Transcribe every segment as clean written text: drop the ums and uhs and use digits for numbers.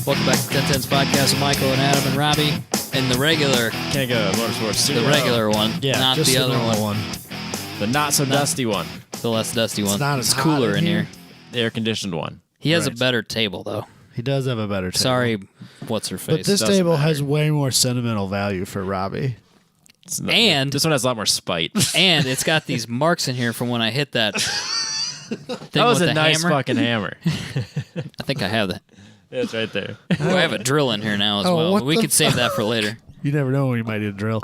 Welcome back to 1010's podcast with Michael and Adam and Robbie. And the regular... Can't go Motorsports 2. The regular one. Yeah, not just the other one. The not-so-dusty one. The less dusty one. It's cooler in here. The air-conditioned one. He has a better table, though. He does have a better table. Sorry, what's her face? But this table has way more sentimental value for Robbie. And this one has a lot more spite. And it's got these marks in here from when I hit that thing that was with a the nice hammer. Fucking hammer. I think I have that. It's right there. Ooh, I have a drill in here now as well. But we could save that for later. You never know when you might need a drill.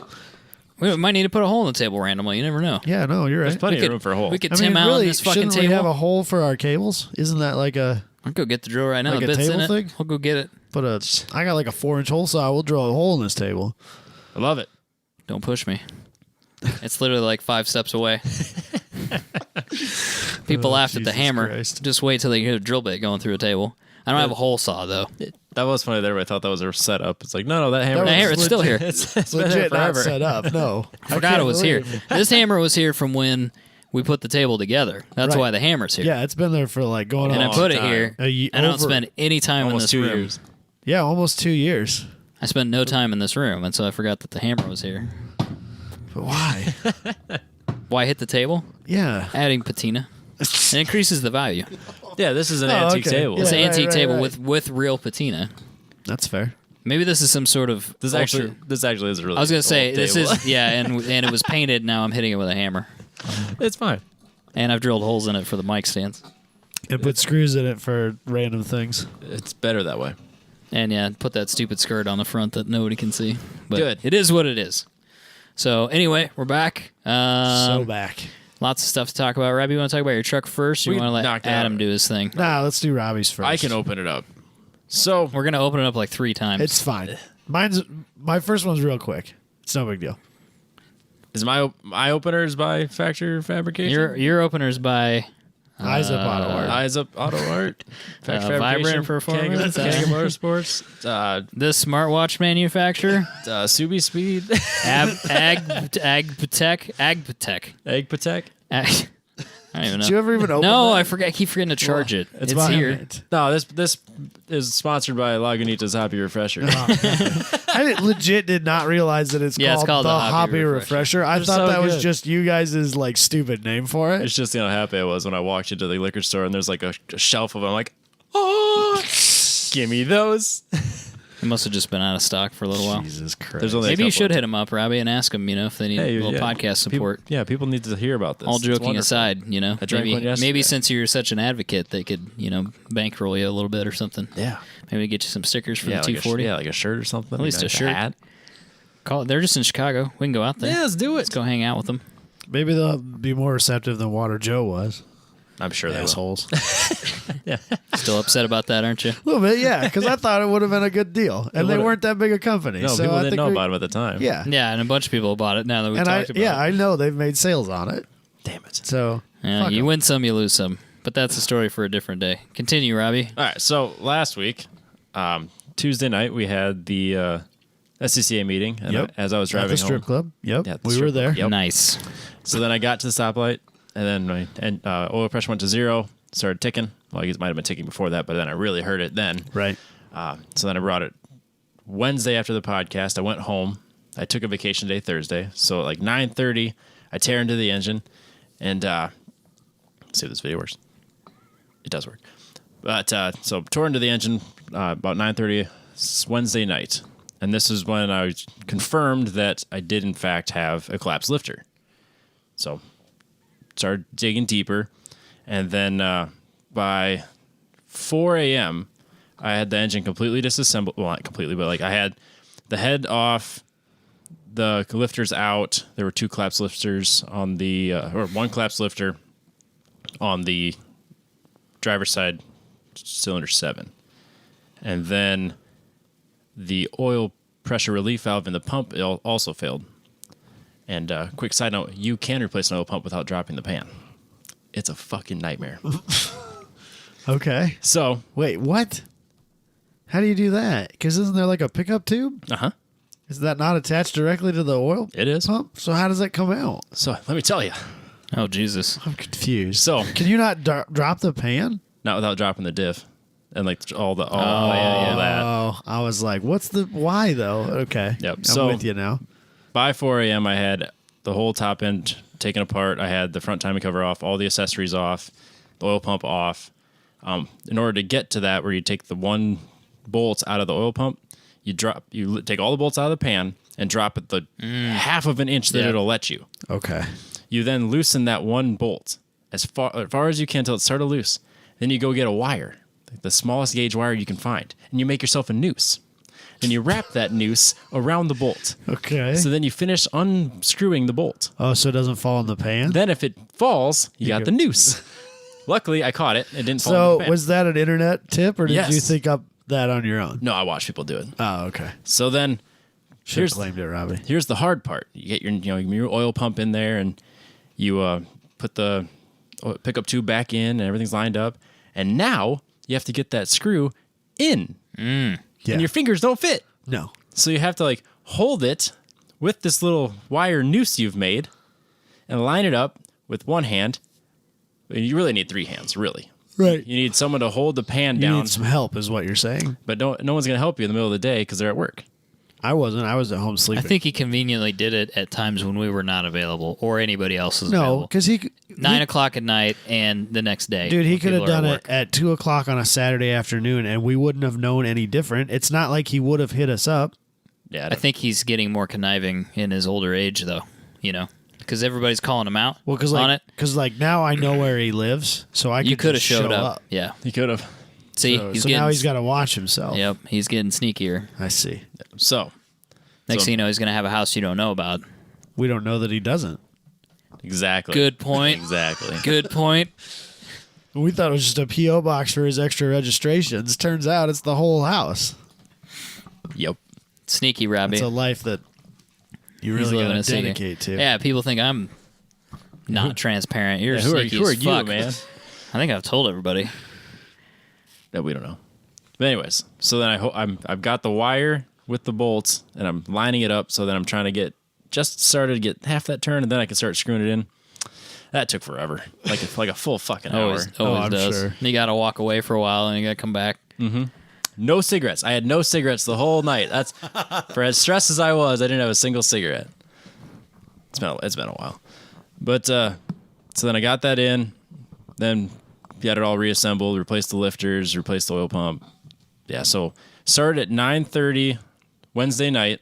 We might need to put a hole in the table randomly. You never know. Yeah, no, you're right. There's plenty of room for a hole. We could Tim out on this fucking shouldn't table. we have a hole for our cables? Isn't that like a... I'll go get the drill right now. Like the a bit's table in it. thing? I'll go get it. I got like a 4-inch hole saw. We'll drill a hole in this table. I love it. Don't push me. It's literally like 5 steps away. People laughed at the hammer. Christ. Just wait till they get a drill bit going through a table. I don't have a hole saw, though. That was funny there. I thought that was a setup. It's like, no, that hammer. It's still here. It's been Legit there not forever. set up. No. I forgot it was here. This hammer was here from when we put the table together. That's Right. why the hammer's here. Yeah, it's been there for like going And on. I put it time. here. I don't spend any time in Almost this 2 room. years. Yeah, almost 2 years. I spent no time in this room, and so I forgot that the hammer was here. But why? Why hit the table? Yeah. Adding patina. It increases the value. Yeah, this is an Oh, antique okay. table. It's Yeah, an right, antique right, table right. with real patina. That's fair. Maybe this is some sort of... This actually is a really. I was going to say, old this table. is... Yeah, and it was painted. Now I'm hitting it with a hammer. It's fine. And I've drilled holes in it for the mic stands. And put screws in it for random things. It's better that way. And yeah, put that stupid skirt on the front that nobody can see. But Good. It is what it is. So anyway, we're back. So back. Lots of stuff to talk about. Robbie, you want to talk about your truck first? Or We you want to knocked let it out. Adam do his thing? Nah, let's do Robbie's first. I can open it up. So We're going to open it up like 3 times. It's fine. My first one's real quick. It's no big deal. is my openers by Factory Fabrication? Your opener's by... Eyes up auto art. Eyes Up Auto Art. Factory Vibrant Fabrication, Performance, Kaga Motorsports. The smartwatch manufacturer, Subi Speed. Agpatech. Egg Patek. I don't even know. Did you ever even open No, that? I forget. I keep forgetting to charge it. It's behind here. it. No, this is sponsored by Lagunitas Happy Refresher. I legit did not realize that it's called the Hoppy Refresher. I They're thought so that was good. just you guys' like stupid name for it. It's just how happy I was when I walked into the liquor store and there's like a shelf of them. I'm like, oh, give me those. It must have just been out of stock for a little while. Jesus Christ. There's only a Maybe you couple should of- hit them up, Robbie, and ask them, if they need a little podcast support. People need to hear about this. All It's joking wonderful. aside, I drank one yesterday. maybe since you're such an advocate, they could, bankroll you a little bit or something. Yeah. Maybe get you some stickers for Yeah, the like 240. like a shirt or something. At least a shirt. hat. They're just in Chicago. We can go out there. Yeah, let's do it. Let's go hang out with them. Maybe they'll be more receptive than Water Joe was. I'm sure they will. Assholes. Still upset about that, aren't you? A little bit, yeah, because I thought it would have been a good deal, and they would've. weren't that big a company. No, so people I didn't think know we- about them at the time. Yeah, Yeah, and a bunch of people bought it now that we and talked about it. I know they've made sales on it. Damn it. So Yeah, fuck you 'em. win some, you lose some. But that's a story for a different day. Continue, Robbie. All right. So last week, Tuesday night, we had the SCCA meeting. And Yep. as I was At driving the strip home, club. Yep, Yeah, the we strip were there. club. Yep. Nice. So then I got to the stoplight, and then my oil pressure went to 0, started ticking. Well, it might have been ticking before that, but then I really heard it then. Right. So then I brought it Wednesday after the podcast. I went home. I took a vacation day Thursday. So at like 9:30, I tear into the engine, and let's see if this video works. It does work. But so tore into the engine about 9:30 Wednesday night. And this is when I confirmed that I did, in fact, have a collapsed lifter. So started digging deeper. And then by 4 a.m., I had the engine completely disassembled. Well, not completely, but like I had the head off, the lifters out. There were 2 collapsed lifters on the, or 1 collapsed lifter on the driver's side cylinder 7. And then the oil pressure relief valve in the pump also failed. And quick side note, you can replace an oil pump without dropping the pan. It's a fucking nightmare. Okay. So, Wait, what? How do you do that? Because isn't there like a pickup tube? Is that not attached directly to the oil It is. pump? So how does that come out? So let me tell you. Oh, Jesus. I'm confused. So Can you not drop the pan? not without dropping the diff. and like all that. Oh, I was like, what's the why though? Okay. Yep. I'm with you now. By 4 a.m., I had the whole top end taken apart. I had the front timing cover off, all the accessories off, the oil pump off. In order to get to that, where you take the one bolt out of the oil pump, you take all the bolts out of the pan and drop it the half of an inch that it'll let you. Okay. You then loosen that one bolt as far as you can till it started loose. Then you go get a wire, the smallest gauge wire you can find, and you make yourself a noose. And you wrap that noose around the bolt. Okay. So then you finish unscrewing the bolt. Oh, so it doesn't fall in the pan? Then if it falls, you got the noose. Luckily, I caught it. It didn't fall in the pan. So was that an internet tip, or did Yes. you think up that on your own? No, I watched people do it. Oh, okay. So then Should have claimed it, Robbie. here's the hard part. You get your oil pump in there, and you put the pickup tube back in, and everything's lined up. And now you have to get that screw in. Yeah. And your fingers don't fit. No. So you have to like hold it with this little wire noose you've made and line it up with one hand. And you really need 3 hands, really. Right. You need someone to hold the pan You down, need some help, is what you're saying. but no one's going to help you in the middle of the day because they're at work. I wasn't. I was at home I sleeping. think he conveniently did it at times when we were not available or anybody else was no, available. because he 9 o'clock at night and the next day. Dude, he when could have people are done at it work. at 2 o'clock on a Saturday afternoon, and we wouldn't have known any different. It's not like he would have hit us up. Yeah, I think he's getting more conniving in his older age, though, because everybody's calling him out Well, because on it. now I know where he lives, so I You could could have just showed show up. Yeah. he could have. See, So, he's so getting. now he's got to watch himself. Yep, he's getting sneakier. I see. So Next thing you know, he's going to have a house you don't know about. We don't know that he doesn't. exactly. Good point. Exactly. Good point. We thought it was just a P.O. box for his extra registrations. Turns out it's the whole house. Yep. Sneaky Robbie. It's a life that you He's really living got a to secret. dedicate to. Yeah, people think I'm not transparent. You're Who are sneaky as you, fuck. man? I think I've told everybody. That we don't know. But anyways, so then I've got the wire with the bolts, and I'm lining it up. So then I'm trying to get get half that turn, and then I can start screwing it in. That took forever, like a full fucking hour. Always I'm does. sure. You got to walk away for a while, and you got to come back. No cigarettes. I had no cigarettes the whole night. That's for as stressed as I was. I didn't have a single cigarette. It's been a while, but so then I got that in. Then got it all reassembled, replaced the lifters, replaced the oil pump. Yeah, so started at 9:30 Wednesday night.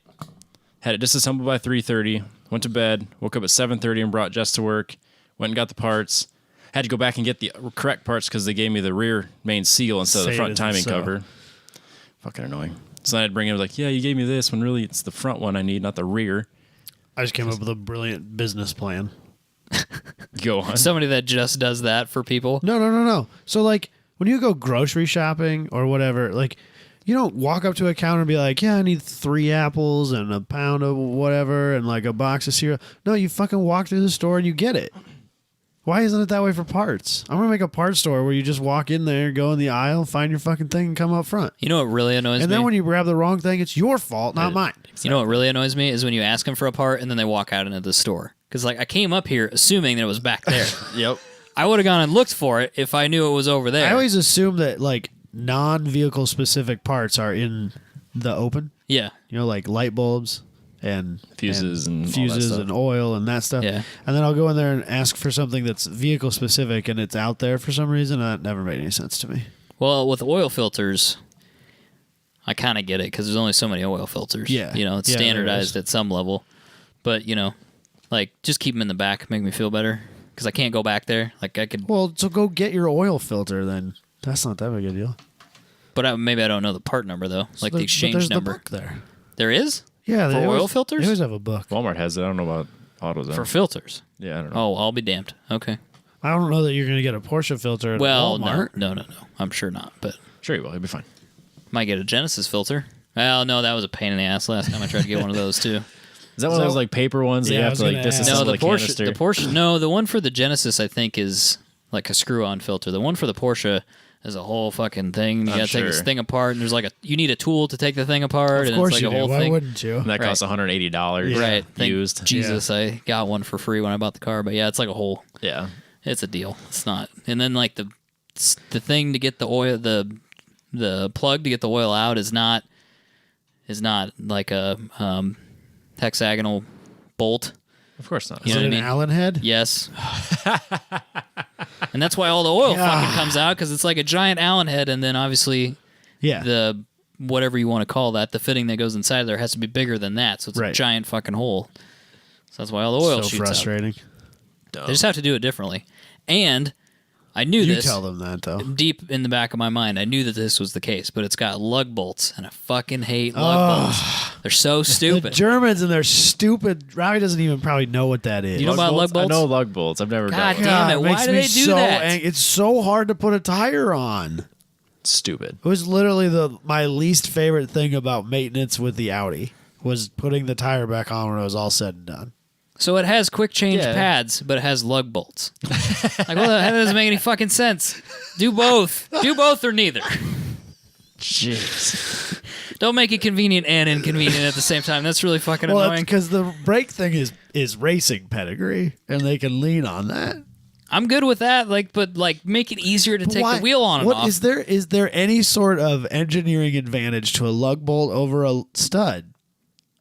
Had it disassembled by 3:30. Went to bed. Woke up at 7:30 and brought Jess to work. Went and got the parts. Had to go back and get the correct parts because they gave me the rear main seal instead of the Say it front isn't timing so. cover. Fucking annoying. So then I'd bring him like, yeah, you gave me this when really it's the front one I need, not the rear. I just came up with a brilliant business plan. Go on. Somebody that just does that for people. No. So, like, when you go grocery shopping or whatever, like, you don't walk up to a counter and be like, yeah, I need 3 apples and a pound of whatever and, like, a box of cereal. No, you fucking walk through the store and you get it. Why isn't it that way for parts? I'm going to make a parts store where you just walk in there, go in the aisle, find your fucking thing, and come up front. You know what really annoys And me? then when you grab the wrong thing, it's your fault, not mine. You know what really annoys me is when you ask them for a part and then they walk out into the store. Because, like, I came up here assuming that it was back there. Yep. I would have gone and looked for it if I knew it was over there. I always assume that, like, non-vehicle specific parts are in the open. Yeah. You know, like light bulbs and Fuses and all that fuses stuff. and oil and that stuff. Yeah. And then I'll go in there and ask for something that's vehicle specific and it's out there for some reason. And that never made any sense to me. Well, with oil filters, I kind of get it because there's only so many oil filters. Yeah. You know, it's Yeah, there standardized is. at some level. But, like, just keep them in the back, make me feel better. Because I can't go back there. Like, I could, Well, so go get your oil filter then. That's not that big a deal. but maybe I don't know the part number, though. Like the But exchange there's number. The book there. There is? Yeah. For they oil always- filters? They always have a book. Walmart has it. I don't know about autos. For filters. Yeah, I don't know. Oh, I'll be damned. Okay. I don't know that you're going to get a Porsche filter at Well, Walmart. no. I'm sure not. But Sure you will. It'll be fine. might get a Genesis filter. Well, no, that was a pain in the ass last time I tried to get one of those, too. Is that one of those like paper ones that Yeah, you I have was to like gonna ask. No, disassemble the the Porsche. canister? The Porsche. No, the one for the Genesis, I think, is like a screw-on filter. The one for the Porsche is a whole fucking thing. You I'm gotta take this sure. thing apart, and there's like you need a tool to take the thing apart, Of and course it's you like a do. whole Why thing. wouldn't you? And that costs $180. Yeah. Right. Thank Used. Jesus, I got one for free when I bought the car, but yeah, it's like a whole. Yeah. It's a deal. It's not. And then like the thing to get the oil, the the plug to get the oil out is not like a hexagonal bolt. Of course not. You Is know it what I an mean? Allen head? Yes. And that's why all the oil fucking comes out, because it's like a giant Allen head, and then obviously Yeah. the whatever you want to call that, the fitting that goes inside there has to be bigger than that, so it's a Right. giant fucking hole. So that's why all the oil so shoots frustrating. out. They just have to do it differently. And I knew You this tell them that though. deep in the back of my mind. I knew that this was the case, but it's got lug bolts, and I fucking hate lug bolts. They're so The stupid. Germans and their stupid. Robbie doesn't even probably know what that is. You know about lug bolts? I know lug bolts. I've never God done damn one. it. Why makes do me they do so that? It's so hard to put a tire on. Stupid. It was literally my least favorite thing about maintenance with the Audi was putting the tire back on when it was all said and done. So it has quick change Yeah. pads, but it has lug bolts. Like, well, that doesn't make any fucking sense. Do both. Do both or neither. Jeez. Don't make it convenient and inconvenient at the same time. That's really fucking Well, annoying. because the brake thing is racing pedigree, and they can lean on that. I'm good with that, but make it easier to take Why- the wheel on and what off. is there any sort of engineering advantage to a lug bolt over a stud?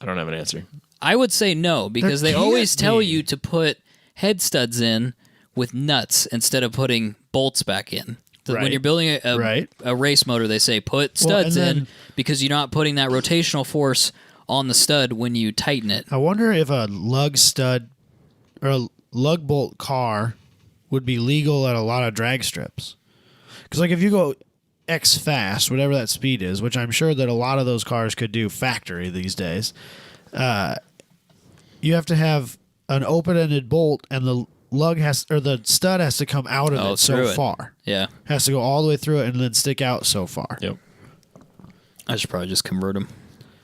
I don't have an answer. I would say no, because There they always can't tell be. you to put head studs in with nuts instead of putting bolts back in. When Right. you're building Right. a race motor, they say put Well, and studs then- in because you're not putting that rotational force on the stud when you tighten it. I wonder if a lug stud or a lug bolt car would be legal at a lot of drag strips. Because like if you go X fast, whatever that speed is, which I'm sure that a lot of those cars could do factory these days, you have to have an open-ended bolt, and the the stud has to come out of it so through it. far. Yeah, Has to go all the way through it and then stick out so far. Yep. I should probably just convert them.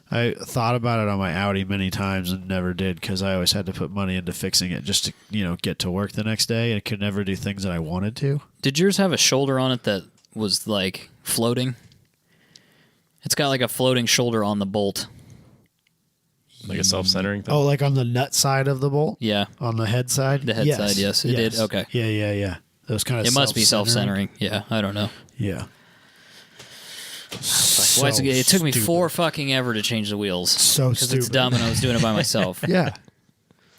I thought about it on my Audi many times and never did because I always had to put money into fixing it just to get to work the next day, and I could never do things that I wanted to. Did yours have a shoulder on it that was like floating? It's got like a floating shoulder on the bolt. Like a self-centering thing. Oh, like on the nut side of the bolt? Yeah, On the head side? The head side, yes, it did. Okay. Yeah. It was kind of it must be self-centering. Yeah, I don't know. Yeah. Why it took me four fucking ever to change the wheels. So because it's stupid. dumb and I was doing it by myself Yeah.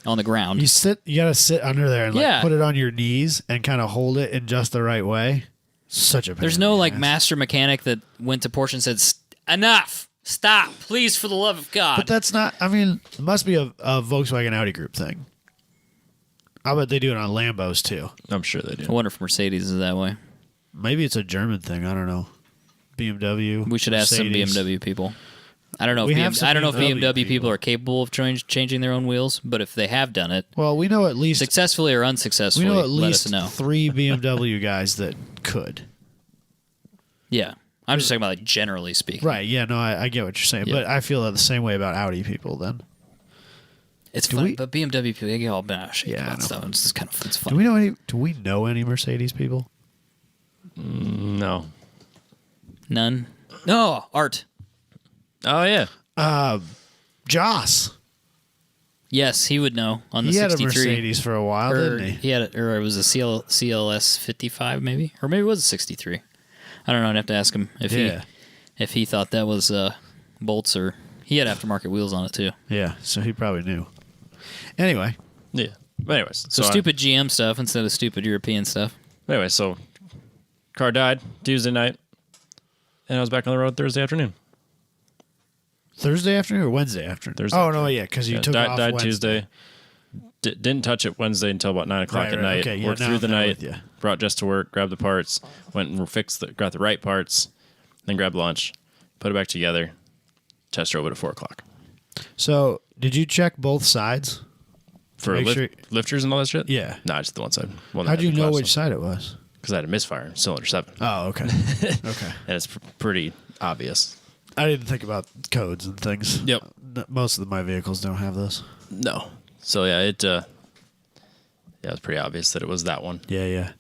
on the ground. You gotta sit under there and Yeah. put it on your knees and kind of hold it in just the right way. Such a pain There's in no the like ass. master mechanic that went to Porsche and said, enough, stop, please, for the love of God. But that's not. I mean, it must be a Volkswagen Audi group thing. I bet they do it on Lambos too. I'm sure they do. I wonder if Mercedes is that way. Maybe it's a German thing. I don't know. BMW. We should ask Mercedes. some BMW people. I don't know. We If have some I don't know if BMW BMW people people are capable of changing their own wheels, but if they have done it Well, we know at least successfully or unsuccessfully, we know at let least us know. 3 BMW guys that could. Yeah, I'm just talking about like generally speaking. Right? Yeah. No, I get what you're saying, Yeah. but I feel the same way about Audi people. Then It's Do fun, we- but BMW people they get all bent out of shape Yeah, I about know. stuff. It's just kind of it's fun. do we know any Mercedes people? No. None. No, Art. Oh, yeah. Joss. Yes, he would know on the He had a 63. Mercedes for a while, Or didn't he? or it was a CLS 55 maybe, or maybe it was a 63. I don't know. I'd have to ask him if he thought that was bolts, or he had aftermarket wheels on it too. Yeah. So he probably knew. Anyway, Yeah. But anyways. So stupid GM stuff instead of stupid European stuff. Anyway, so car died Tuesday night, and I was back on the road Thursday afternoon. Thursday afternoon or Wednesday afternoon? Thursday Oh no, yeah, because you took it off died Wednesday. Tuesday. Didn't touch it Wednesday until about 9 o'clock Right, at right, night. okay, yeah, Worked now through the I'm night. with you. Brought Jess to work. Grabbed the parts. Went and got the right parts. Then grabbed lunch. Put it back together. Test drove it at 4 o'clock. So, did you check both sides? For Make sure- lifters and all that shit? Yeah. Nah, just the one side. How'd you know which side it was? Because I had a misfire in cylinder 7. Oh, okay. Okay. And it's pretty obvious. I didn't think about codes and things. Yep. Most of my vehicles don't have those. No. So, yeah, it was pretty obvious that it was that one. Yeah.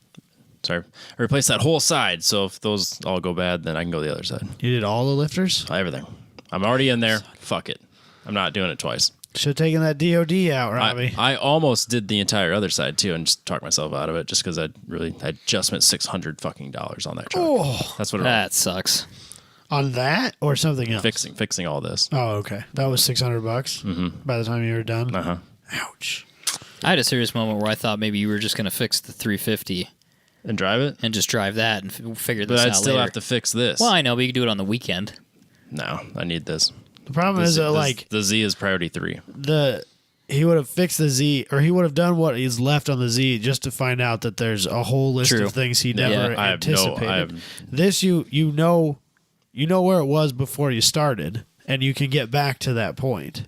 So I replaced that whole side. So if those all go bad, then I can go the other side. You did all the lifters? Everything. I'm already in there. Fuck it. I'm not doing it twice. Should have taken that DOD out, Robbie. I almost did the entire other side too, and just talked myself out of it, just because I just spent $600 fucking on that truck. Oh. That's what it was. That sucks. On that or something else? Fixing all this. Oh, okay. That was $600 by the time you were done. Uh-huh. Ouch. I had a serious moment where I thought maybe you were just going to fix the 350 And drive it? and just drive that and figure this But out I'd still later. have to fix this. Well, I know, but you can do it on the weekend. No, I need this. The problem is that, like, the Z is priority 3. he would have fixed the Z, or he would have done what is left on the Z just to find out that there's a whole list True. of things he Yeah. never I anticipated. have This you know where it was before you started, and you can get back to that point.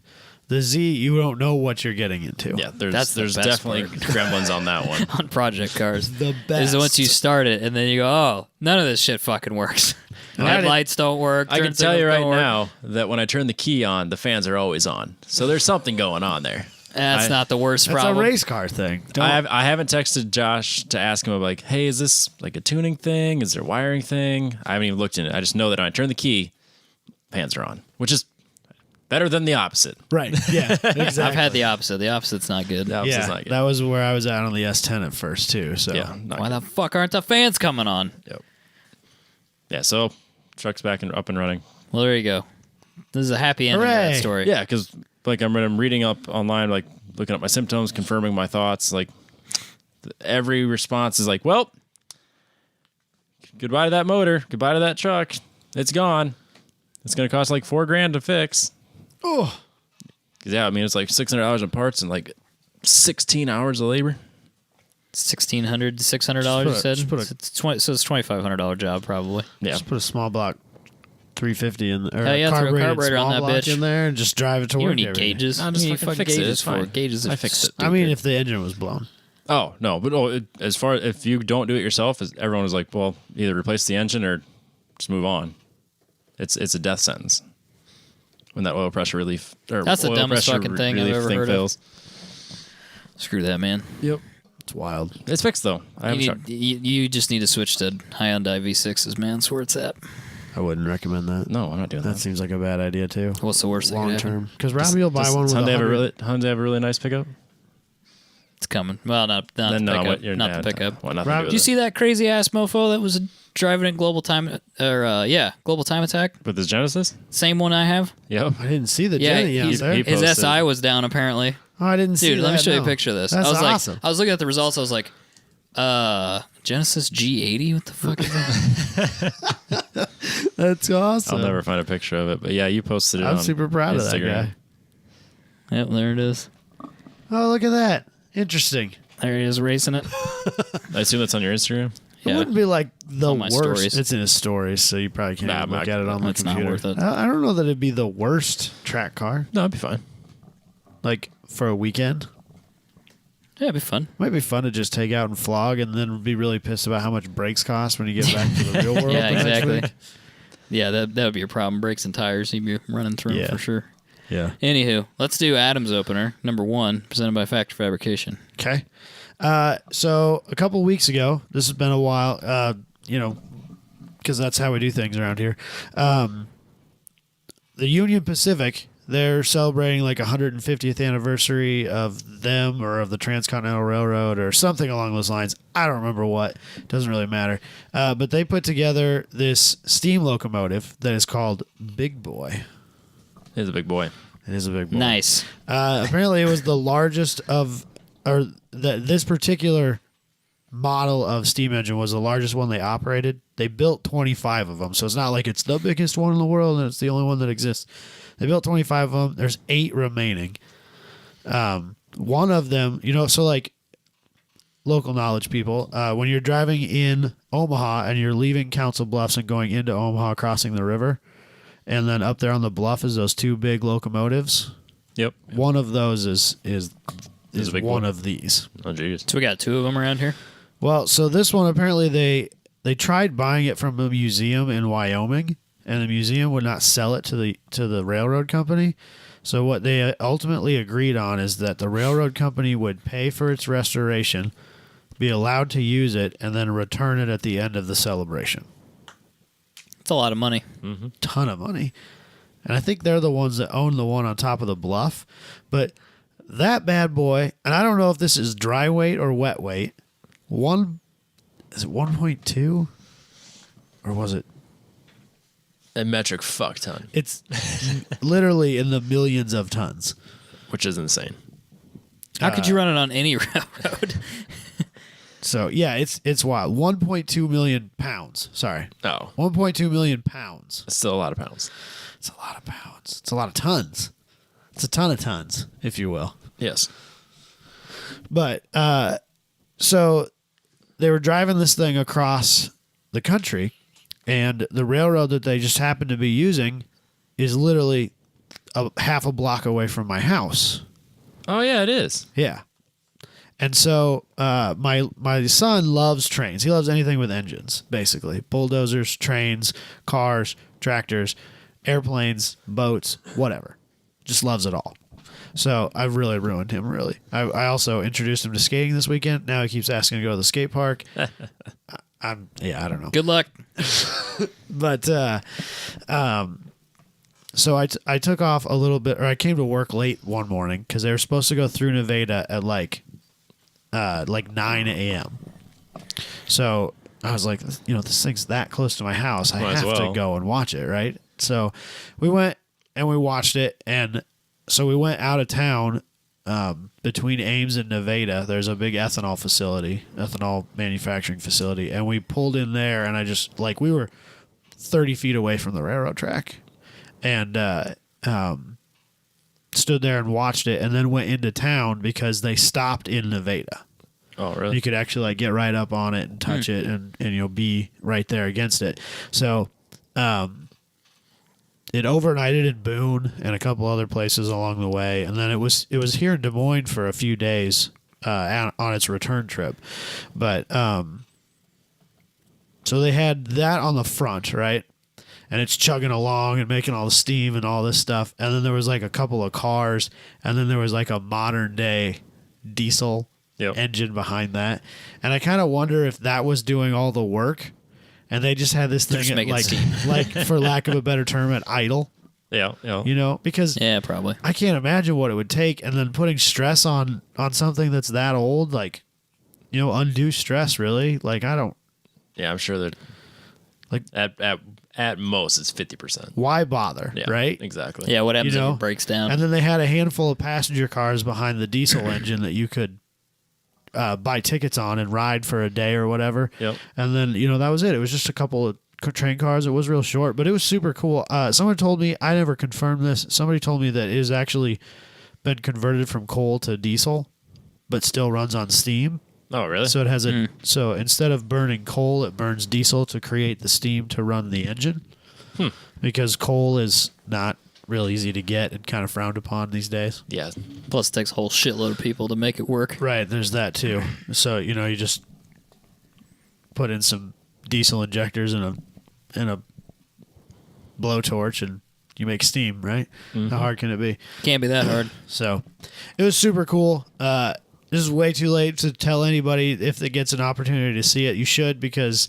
The Z, you don't know what you're getting into. Yeah, That's the there's best definitely part. gremlins on that one. On project cars. The best. Is once you start it, and then you go, oh, none of this shit fucking works. Headlights don't work. I turn can tell you signals right don't work. now that when I turn the key on, the fans are always on. So there's something going on there. That's not the worst That's problem. a race car thing. I haven't texted Josh to ask him, like, hey, is this like a tuning thing? Is there a wiring thing? I haven't even looked in it. I just know that when I turn the key, fans are on, which is better than the opposite. Right. Yeah. Exactly. I've had the opposite. The opposite's not good. The opposite's Yeah, not good. that was where I was at on the S10 at first too. So Yeah, not Why good. the fuck aren't the fans coming on? Yep. Yeah, so truck's back and up and running. Well, there you go. This is a happy ending to Hooray. that story. Yeah, because like I'm reading up online, like looking up my symptoms, confirming my thoughts. Like every response is like, well, goodbye to that motor, goodbye to that truck. It's gone. It's gonna cost like $4,000 to fix. Oh, 'Cause, yeah, I mean it's like $600 in parts and like 16 hours of labor. $1,600, $600. You said just put a- it's 20, so it's $2,500 job probably. Yeah, just put a small block 350 in there. Hell yeah, throw a carburetor on that block bitch. in there and just drive it to You work. don't need every day. gauges. Nah, What just do you fucking fucking fix it. gauges It's for? fine. Gauges. I fixed it. I mean, if the engine was blown. Oh no, but as far if you don't do it yourself, everyone was like, well, either replace the engine or just move on. It's a death sentence when that oil pressure relief. Or That's the oil dumbest pressure fucking thing I've relief ever thing heard of. fails. Screw that, man. Yep. It's wild. It's fixed though. I have a truck. You just need to switch to Hyundai V6s, man. That's where it's at. I wouldn't recommend that. No, I'm not doing That that. seems like a bad idea too. What's the worst thing Long could happen? term. Because Robbie will buy one with Does Hyundai $100. have a really nice pickup? It's coming. Well, not the Then pickup. what, you're Not the pickup. What, nothing Rob, to do Did you with see that crazy ass mofo that was driving in Global Time Global Time Attack? it? With his Genesis? Same one I have. Yep. I didn't see the Yeah, Jenny out he's- there. he- his posted. SI was down apparently. Oh, I didn't see Dude, that. let me show you a no. picture of this. That's I was awesome. I was looking at the results. I was like, Genesis G80. What the fuck is that? That's awesome. I'll never find a picture of it, but yeah, you posted it. I'm on super proud of that Instagram. guy. Yep, there it is. Oh, look at that. Interesting. There he is racing it. I assume that's on your Instagram. It Yeah. wouldn't be like the on my worst. stories. It's in his stories, so you probably can't Nah, even I'm look not- at it on the it's not computer. worth it. I don't know that it'd be the worst track car. No, it'd be fine. Like for a weekend, Yeah, it'd be fun. might be fun to just take out and flog, and then be really pissed about how much brakes cost when you get back to the real world. Yeah, the next exactly. week. Yeah, that would be a problem. Brakes and tires, you'd be running through 'em Yeah. for sure. Yeah. Anywho, let's do Adam's opener, number 1, presented by Factory Fabrication. Okay. So a couple weeks ago, this has been a while, because that's how we do things around here. The Union Pacific, they're celebrating like 150th anniversary of them or of the Transcontinental Railroad or something along those lines. I don't remember what. Doesn't really matter. But they put together this steam locomotive that is called Big Boy. He's a big boy. It is a big boy. Nice. Apparently, it was the largest this particular model of steam engine was the largest one they operated. They built 25 of them, so it's not like it's the biggest one in the world and it's the only one that exists. They built 25 of them. There's 8 remaining. One of them, so like local knowledge people, when you're driving in Omaha and you're leaving Council Bluffs and going into Omaha, crossing the river, and then up there on the bluff is those 2 big locomotives. Yep. One of those is a big one boy. of these. Oh, jeez. So we got 2 of them around here. Well, so this one apparently they tried buying it from a museum in Wyoming, and the museum would not sell it to the railroad company. So what they ultimately agreed on is that the railroad company would pay for its restoration, be allowed to use it, and then return it at the end of the celebration. It's a lot of money. Ton of money. And I think they're the ones that own the one on top of the bluff. But that bad boy, and I don't know if this is dry weight or wet weight, is it 1.2? Or was it? A metric fuck ton. It's literally in the millions of tons. Which is insane. How could you run it on any railroad? So, yeah, it's wild. 1.2 million pounds. Sorry. Oh. 1.2 million pounds. It's still a lot of pounds. It's a lot of pounds. It's a lot of tons. It's a ton of tons, if you will. Yes. But, so they were driving this thing across the country, and the railroad that they just happened to be using is literally half a block away from my house. Oh, yeah, it is. Yeah. And so my son loves trains. He loves anything with engines, basically. Bulldozers, trains, cars, tractors, airplanes, boats, whatever. Just loves it all. So I've really ruined him, really. I also introduced him to skating this weekend. Now he keeps asking to go to the skate park. I don't know. Good luck. But so I took off a little bit, or I came to work late one morning because they were supposed to go through Nevada at like 9 a.m. So I was like, this thing's that close to my house. I have to go and watch it, right? So we went and we watched it, and so we went out of town between Ames and Nevada. There's a big ethanol manufacturing facility, and we pulled in there, and I just we were 30 feet away from the railroad track. And stood there and watched it, and then went into town because they stopped in Nevada. Oh, really? You could actually get right up on it and touch it, and be right there against it. So, it overnighted in Boone and a couple other places along the way, and then it was here in Des Moines for a few days on its return trip. But so they had that on the front, right? And it's chugging along and making all the steam and all this stuff. And then there was a couple of cars, and then there was a modern day diesel engine behind that. And I kind of wonder if that was doing all the work, and they just had this thing at, for lack of a better term, at idle. Yeah. Because probably. I can't imagine what it would take, and then putting stress on something that's that old, undue stress, really. I don't. Yeah, I'm sure that at most it's 50%. Why bother? Yeah, right? Exactly. Yeah, what happens if it breaks down? And then they had a handful of passenger cars behind the diesel engine that you could buy tickets on and ride for a day or whatever. Yep. And then, that was it. It was just a couple of train cars. It was real short, but it was super cool. Someone told me, I never confirmed this, somebody told me that it has actually been converted from coal to diesel, but still runs on steam. Oh, really? So it has so instead of burning coal, it burns diesel to create the steam to run the engine. Because coal is not real easy to get and kind of frowned upon these days. Yeah. Plus, it takes a whole shitload of people to make it work. Right. There's that too. So you just put in some diesel injectors and a blowtorch, and you make steam. Right. Mm-hmm. How hard can it be? Can't be that hard. So it was super cool. This is way too late to tell anybody. If it gets an opportunity to see it, you should, because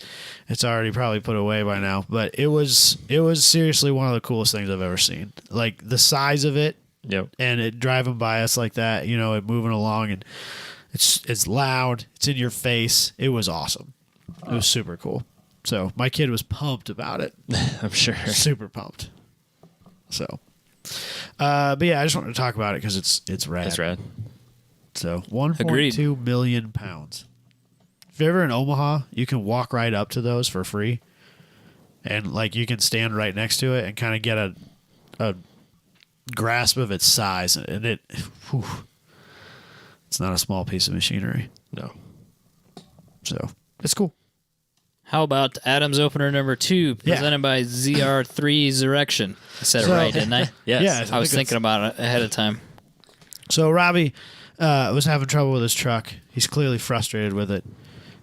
it's already probably put away by now. But it was seriously one of the coolest things I've ever seen. The size of it, and it driving by us like that, it moving along, and it's loud. It's in your face. It was awesome. It was super cool. So my kid was pumped about it. I'm sure. Super pumped. So, but yeah, I just wanted to talk about it because it's rad. It's rad. So 1.2 million pounds. If you're ever in Omaha, you can walk right up to those for free. And you can stand right next to it and kind of get a grasp of its size. And it's not a small piece of machinery. No. So it's cool. How about Adam's opener number 2, presented by ZR3's Erection? I said it right, didn't I? Yes. Yeah, I was thinking about it ahead of time. So Robbie was having trouble with his truck. He's clearly frustrated with it.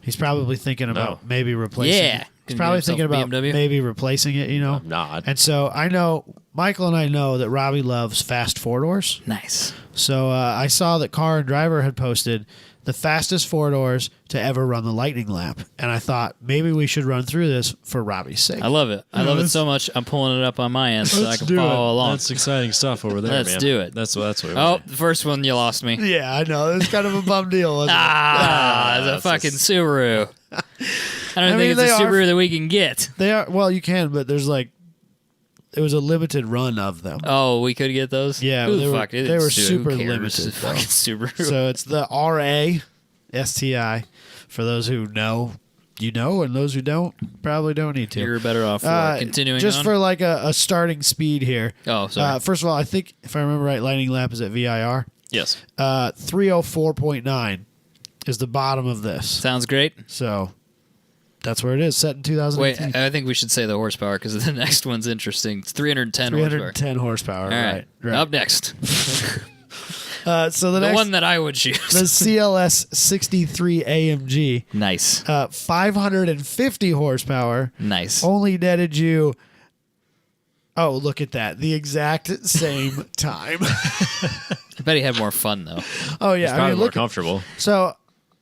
He's probably thinking about maybe replacing it. He's probably thinking about maybe replacing it, I'm not. And so I know, Michael and I know that Robbie loves fast 4-doors. Nice. So I saw that Car and Driver had posted the fastest 4-doors to ever run the lightning lap. And I thought maybe we should run through this for Robbie's sake. I love it. I love it so much. I'm pulling it up on my end so I can follow along. That's exciting stuff over there, man. Let's do it. That's what we want. The first one, you lost me. Yeah, I know. It's kind of a bum deal, wasn't it? It's a fucking Subaru. I don't think it's a Subaru that we can get. They are. Well, you can, but there's it was a limited run of them. Oh, we could get those? Yeah, Who they the were- fuck? they were Dude, super who cares? limited, It's fucking Subaru. So it's the RA STI. For those who know, you know, and those who don't, probably don't need to. You're better off for continuing just on. for like a starting speed here. Oh, sorry. First of all, I think if I remember right, lightning lap is at VIR. Yes. 304.9 is the bottom of this. Sounds great. So that's where it is, set in 2018. Wait, I think we should say the horsepower because the next one's interesting. It's 310 horsepower. 310 horsepower. All right. Right. Up next. So the The next, one that I would choose. the CLS 63 AMG, Nice. 550 horsepower, Nice. only netted you. Oh, look at that! The exact same time. I bet he had more fun, though. Oh It's yeah, probably more look. comfortable. So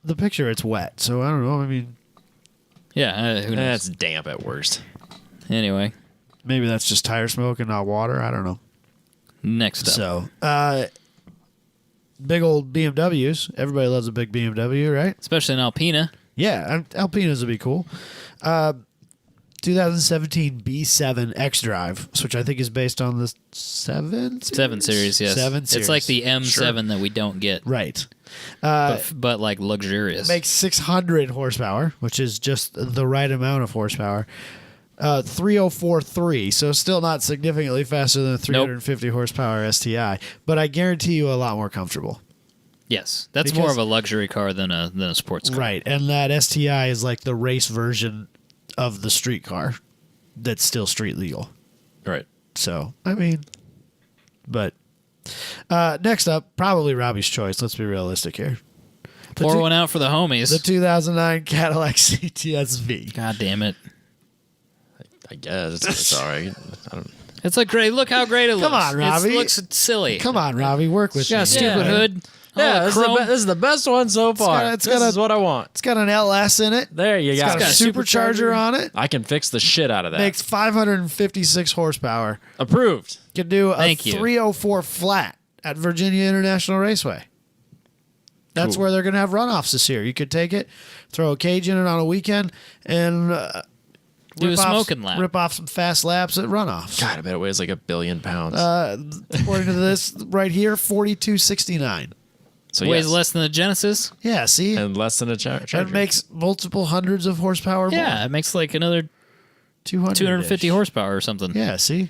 the picture, it's wet. So I don't know. I mean, Yeah, who knows? That's damp at worst. Anyway, maybe that's just tire smoke and not water. I don't know. next up. So, big old BMWs. Everybody loves a big BMW, right? Especially in Alpina. Yeah, Alpinas would be cool. 2017 B7 X Drive, which I think is based on the 7 Series, yes. 7 Series. It's like the M7 that we don't get, Right. but like luxurious. Makes 600 horsepower, which is just the right amount of horsepower. 304.3, so still not significantly faster than a 350 horsepower STI, but I guarantee you a lot more comfortable. Yes, that's Because- more of a luxury car than a sports car. Right, and that STI is like the race version of the street car that's still street legal. Right. So, I mean, but next up, probably Robbie's choice. Let's be realistic here. Pour one out for the homies. The 2009 Cadillac CTS-V. God damn it! I guess it's all right. I don't. It's like great. Look how great it looks. Come on, Robbie. It looks silly. Come on, Robbie, work with It's got me. a stupid hood. Yeah, chrome. this is the best one so far. it's this got is what I want. It's got an LS in it. There you It's go. got a supercharger on it. I can fix the shit out of that. Makes 556 horsepower. Approved. Can do a Thank you. 304 flat at Virginia International Raceway. That's Cool. where they're going to have runoffs this year. You could take it, throw a cage in it on a weekend, and Do a rip off- smoking lap. Rip off some fast laps at runoffs. God, I bet it weighs like 1 billion pounds. According to this right here, 4269. so Weighs yes. less than the Genesis. Yeah, see? and less than a charger. It makes multiple hundreds of horsepower more. Yeah, it makes like another 200 250 horsepower or something. Yeah, see?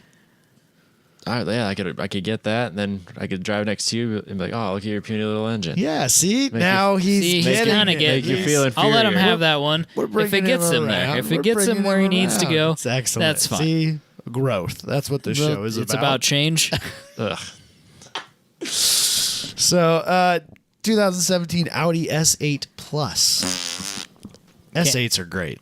All right, yeah, I could get that, and then I could drive next to you and be like, oh, look at your puny little engine. Yeah, see? you- Now he's See, he's getting kind of it. getting. Make you feel I'll let him inferior. have that one We're if it bringing gets him him there. around. If We're it gets him bringing where he him needs to around. go, It's excellent. that's fine. See? Growth. That's what this show is It's about. about change. Ugh. So, 2017 Audi S8 Plus. S8s are great.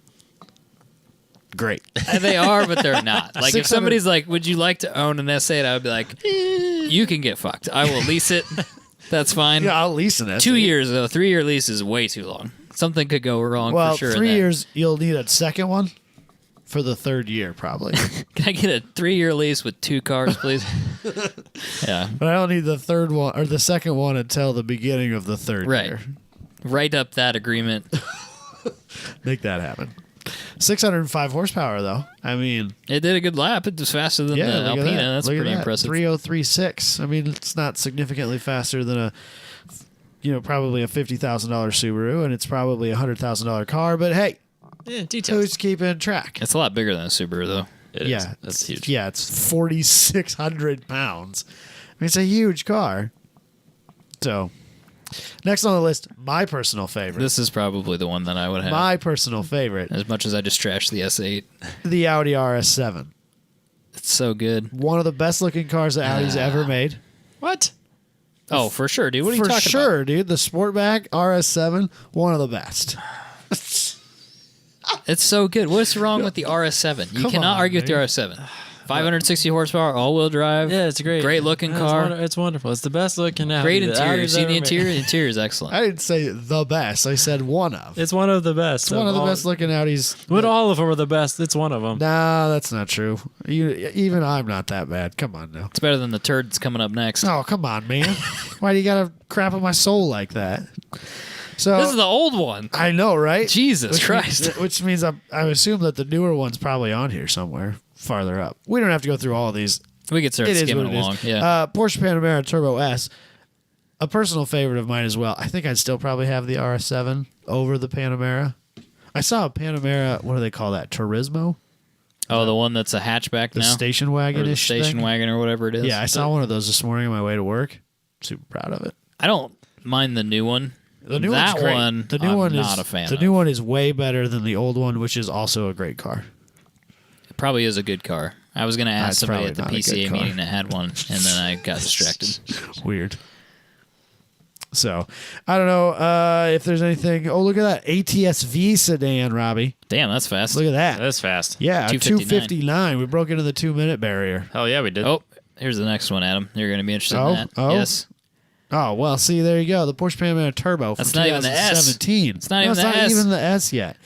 Great. They are, but they're not. Like if 600 somebody's like, "Would you like to own an S8?" I would be like, "You can get fucked. I will lease it. That's fine." Yeah, I'll lease an S8. 2 years though, 3-year lease is way too long. Something could go wrong Well, for sure. in 3 that. years, you'll need a second one for the third year, probably. Can I get a 3-year lease with 2 cars, please? Yeah, But I don't need the third one or the second one until the beginning of the third right. year. Write up that agreement. Make that happen. 605 horsepower, though. I mean, It did a good lap. It was faster than yeah, the look at Alpina. that. That's Look at pretty that. impressive. 3036. I mean, it's not significantly faster than a, probably a $50,000 Subaru, and it's probably a $100,000 car. But hey, Yeah, details. who's keeping track? It's a lot bigger than a Subaru, though. It is. Yeah, That's huge. Yeah, it's 4,600 pounds. I mean, it's a huge car. So, next on the list, my personal favorite. This is probably the one that I would have. My personal favorite, As much as I just trashed the S8. the Audi RS7. It's so good. One of the best looking cars that Audi's ever made. What? Oh, for sure, dude. What are you For talking sure, dude. The Sportback RS7, one of the best. about? It's so good. What's wrong with the RS7? You Come cannot on, argue with the dude. RS7. 560 horsepower, all-wheel drive. Yeah, it's great. Great looking Yeah, car. It's wonderful. It's the best looking Audi. Great that interior. Audi's See ever the made. interior? The interior is excellent. I didn't say the best. I said one of. It's one of the best. It's one of the best looking Audis. When all of them are the best, it's one of them. No, that's not true. Even I'm not that bad. Come on now. It's better than the turd that's coming up next. Oh, come on, man. Why do you gotta crap on my soul like that? So This is the old one. I know, right? Jesus Which Christ. means, which means I assume that the newer one's probably on here somewhere. farther up. We don't have to go through all of these. We could start It is skimming what it along. is. Yeah. Porsche Panamera Turbo S, a personal favorite of mine as well. I think I'd still probably have the RS7 over the Panamera. I saw a Panamera, what do they call that? Turismo? Oh, the one that's a hatchback The now? station Or wagon the station wagon or whatever it is. Yeah, I saw one of those this morning on my way to work. Super proud of it. I don't mind the new one. The new that one's great. one, The new I'm one not is a fan The of. new one is way better than the old one, which is also a great car. It probably is a good car. I was going to ask It's somebody at the probably not a PCA good car. meeting that had one, and then I got distracted. Weird. So, I don't know if there's anything. Oh, look at that ATS-V sedan, Robbie. Damn, that's fast. Look at that. That's fast. Yeah, 259. 259. We broke into the 2-minute barrier. Hell yeah, we did. Oh, here's the next one, Adam. You're going to be interested Oh, in that. oh. Yes. Oh, well, see, there you go. The Porsche Panamera Turbo from That's not even the S. 2017. It's not even the It's not S. even the S yet.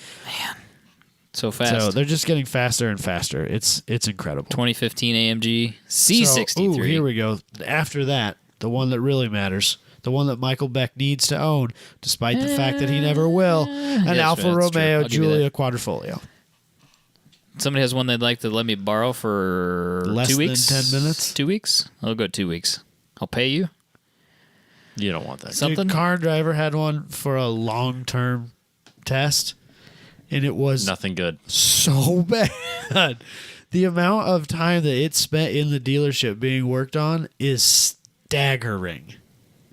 So fast. So they're just getting faster and faster. It's incredible. 2015 AMG C63. So, ooh, here we go. After that, the one that really matters, the one that Michael Beck needs to own, despite the fact that he never will, an Yes, Alfa that's true. Romeo I'll give you Giulia Quadrifoglio. Somebody has one they'd like to let me borrow for Less 2 than weeks? 10 minutes? 2 weeks? I'll go 2 weeks. I'll pay you. You don't want that. Something? Car and Driver had one for a long-term test, and it was Nothing good. so bad. The amount of time that it spent in the dealership being worked on is staggering.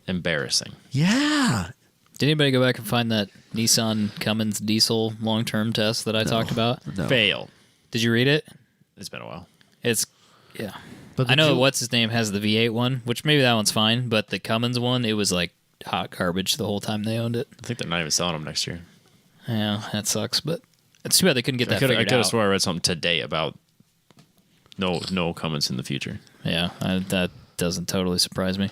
Embarrassing. Yeah. Did anybody go back and find that Nissan Cummins diesel long-term test that I talked about? No. Fail. Did you read it? It's been a while. It's, yeah. But I know what's his name has the V8 one, which maybe that one's fine, but the Cummins one, it was like hot garbage the whole time they owned it. I think they're not even selling them next year. Yeah, that sucks, but it's too bad they couldn't get that I could figured have out. swore I read something today about no Cummins in the future. Yeah, that doesn't totally surprise me.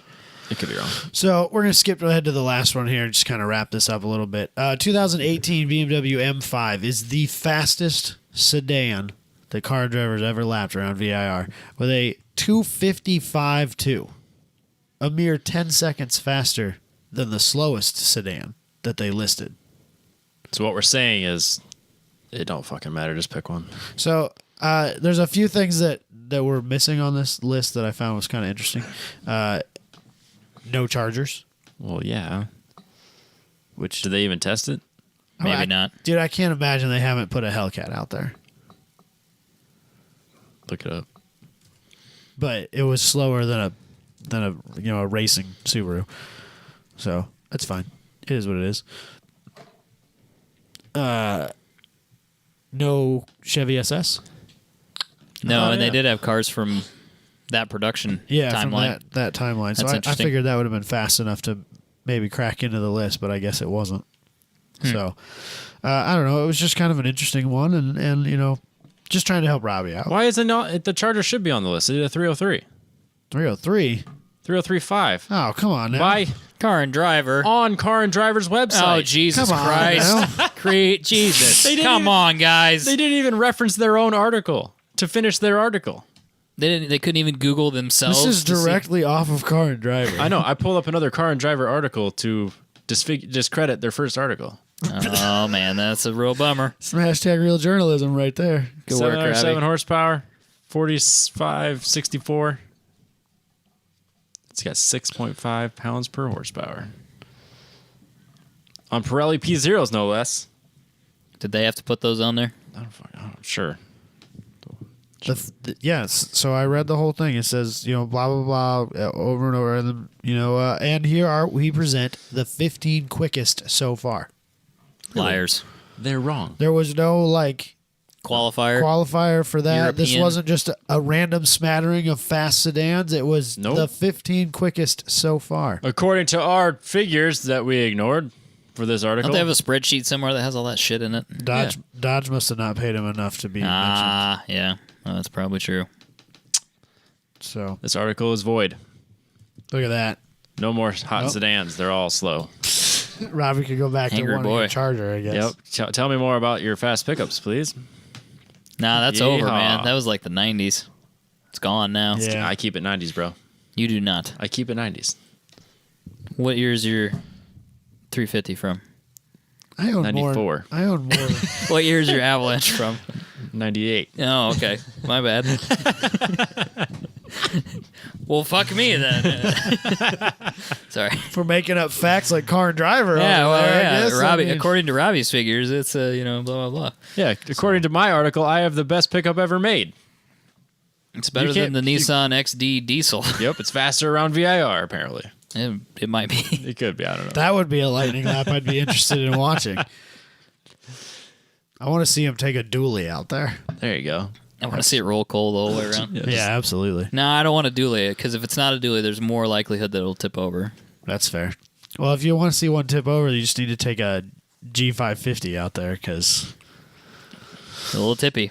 It could be wrong. So we're going to skip ahead to the last one here and just kind of wrap this up a little bit. 2018 BMW M5 is the fastest sedan that car drivers ever lapped around VIR with a 255.2, a mere 10 seconds faster than the slowest sedan that they listed. So what we're saying is, it don't fucking matter. Just pick one. So there's a few things that were missing on this list that I found was kind of interesting. No chargers. Well, yeah. Which Did they even test it? Maybe not. Dude, I can't imagine they haven't put a Hellcat out there. Look it up. But it was slower than a racing Subaru. So that's fine. It is what it is. No Chevy SS. No, and yeah. they did have cars from that production from timeline. that timeline. So That's I interesting. figured that would have been fast enough to maybe crack into the list, but I guess it wasn't. So I don't know. It was just kind of an interesting one, and just trying to help Robbie out. Why is it not? The Charger should be on the list. They did a 303. 303. 303.5. Oh, come on now. Why? Car and driver. On Car and Driver's website. Oh, Jesus Come on Christ. now. Create Jesus. They didn't Come even- on, guys. They didn't even reference their own article to finish their article. They couldn't even Google themselves. This is to see- directly off of Car and Driver. I know. I pulled up another Car and Driver article to discredit their first article. Oh, man, that's a real bummer. Some hashtag real journalism right there. Good work, 707 Robbie. horsepower, 4564. It's got 6.5 pounds per horsepower. On Pirelli P0s, no less. Did they have to put those on there? Sure. Yes. So I read the whole thing. It says, blah, blah, blah, over and over. And, and here we present the 15 quickest so far. Liars. They're wrong. There was no, Qualifier. qualifier for that. This European. wasn't just a random smattering of fast sedans. It was Nope. the 15 quickest so far. According to our figures that we ignored for this article. Don't they have a spreadsheet somewhere that has all that shit in it? Dodge must have not paid him enough to be mentioned. Ah, yeah. Well, that's probably true. So This article is void. look at that. No more hot Nope. sedans. They're all slow. Robbie could go back Angry to one boy. Charger, I guess. Yep. Tell me more about your fast pickups, please. Nah, that's over, Yeehaw. man. That was like the 90s. It's gone now. Yeah. I keep it 90s, bro. You do not. I keep it 90s. What year is your 350 from? I own 94. more. I own more. What year is your Avalanche from? 98. Oh, okay. My bad. Well, fuck me then. Sorry. For making up facts like car and driver. Yeah, over well, there, I yeah. guess. Robbie, I mean, according to Robbie's figures, it's blah blah blah. Yeah, according to my article, I have the best pickup ever made. It's better than the Nissan XD diesel. Yep, it's faster around VIR, apparently. It might be. It could be, I don't know. that would be a lightning lap I'd be interested in watching. I want to see him take a dually out there. There you go. I want to see it roll cold all the way around. Yeah, absolutely. No, I don't want to dually it, because if it's not a dually, there's more likelihood that it'll tip over. That's fair. Well, if you want to see one tip over, you just need to take a G550 out there because It's a little tippy.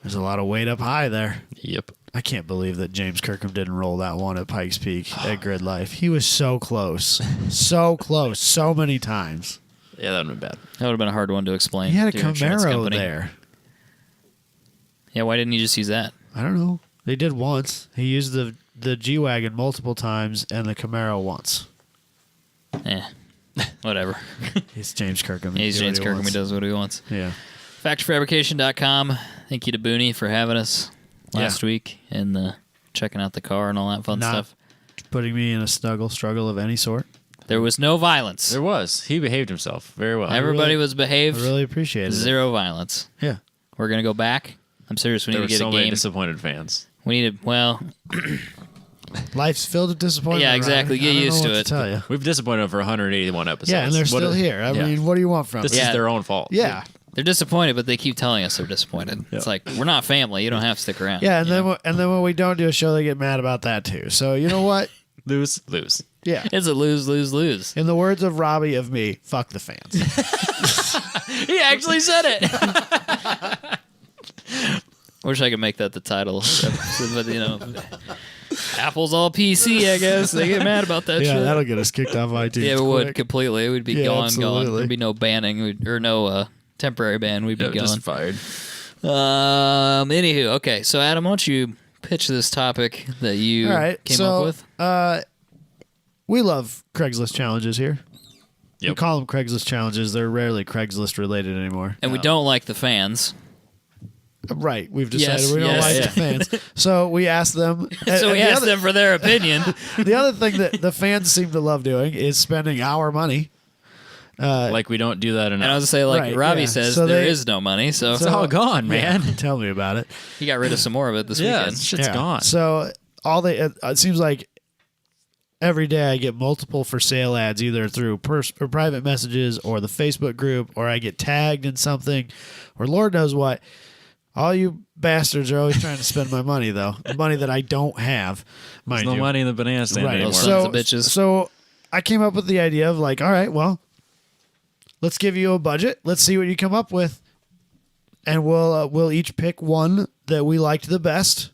there's a lot of weight up high there. Yep. I can't believe that James Kirkham didn't roll that one at Pikes Peak at Grid Life. He was so close. So close. So many times. Yeah, that would have been bad. That would have been a hard one to explain. He had a to your insurance Camaro company. there. Yeah, why didn't you just use that? I don't know. They did once. He used the G-Wagon multiple times and the Camaro once. Whatever. He's James Kirkham. He's He James do what he Kirkham. He wants. does what he wants. Yeah. FactoryFabrication.com. Thank you to Booney for having us last Yeah. week and checking out the car and all that fun Not stuff. putting me in a struggle of any sort. There was no violence. There was. He behaved himself very well. Everybody really- was I behaved. really appreciate it. Zero violence. Yeah. We're going to go back. I'm serious. We There need were to get so a many game. disappointed fans. We need to, well, Life's filled with disappointment. Yeah, Ryan. exactly. Get I don't know used to what it. tell you. We've disappointed them for 181 episodes. Yeah, and they're What still a- here. I yeah. mean, what do you want from This them? Yeah. is their own fault. Yeah. they're disappointed, but they keep telling us they're disappointed. It's like, we're not family. You don't have to stick around. Yeah, and then when we don't do a show, they get mad about that too. So you know what? Lose, lose. Yeah. It's a lose, lose, lose. In the words of Robbie of me, fuck the fans. He actually said it. Wish I could make that the title. But, Apple's all PC, I guess. They get mad about that Yeah, shit. that'll get us kicked off iTunes. Yeah, it would quick. completely. It would be Yeah, gone. absolutely. There'd be no banning or no temporary ban. We'd be gone. Just fired. Anywho, okay. So Adam, why don't you pitch this topic that you All right, came so, up with? We love Craigslist challenges here. We Yep. call them Craigslist challenges. They're rarely Craigslist related anymore. And we don't like the fans. Right. We've decided Yes, we don't yes. like Yeah. the fans. So we asked them. So we and asked them for their opinion. The other thing that the fans seem to love doing is spending our money. Like we don't do that enough. And I was going to say, like Right, Robbie yeah. says, So there they- is no money. So, It's all gone, man. Yeah, tell me about it. he got rid of some more of it this Yeah, weekend. shit's gone. So all they it seems like every day I get multiple for sale ads either through or private messages or the Facebook group, or I get tagged in something, or Lord knows what. All you bastards are always trying to spend my money, though. The money that I don't have, mind There's no you. money in the banana stand Right. anymore. Those sons of bitches. So I came up with the idea of like, all right, well, let's give you a budget. Let's see what you come up with, and we'll each pick one that we liked the best,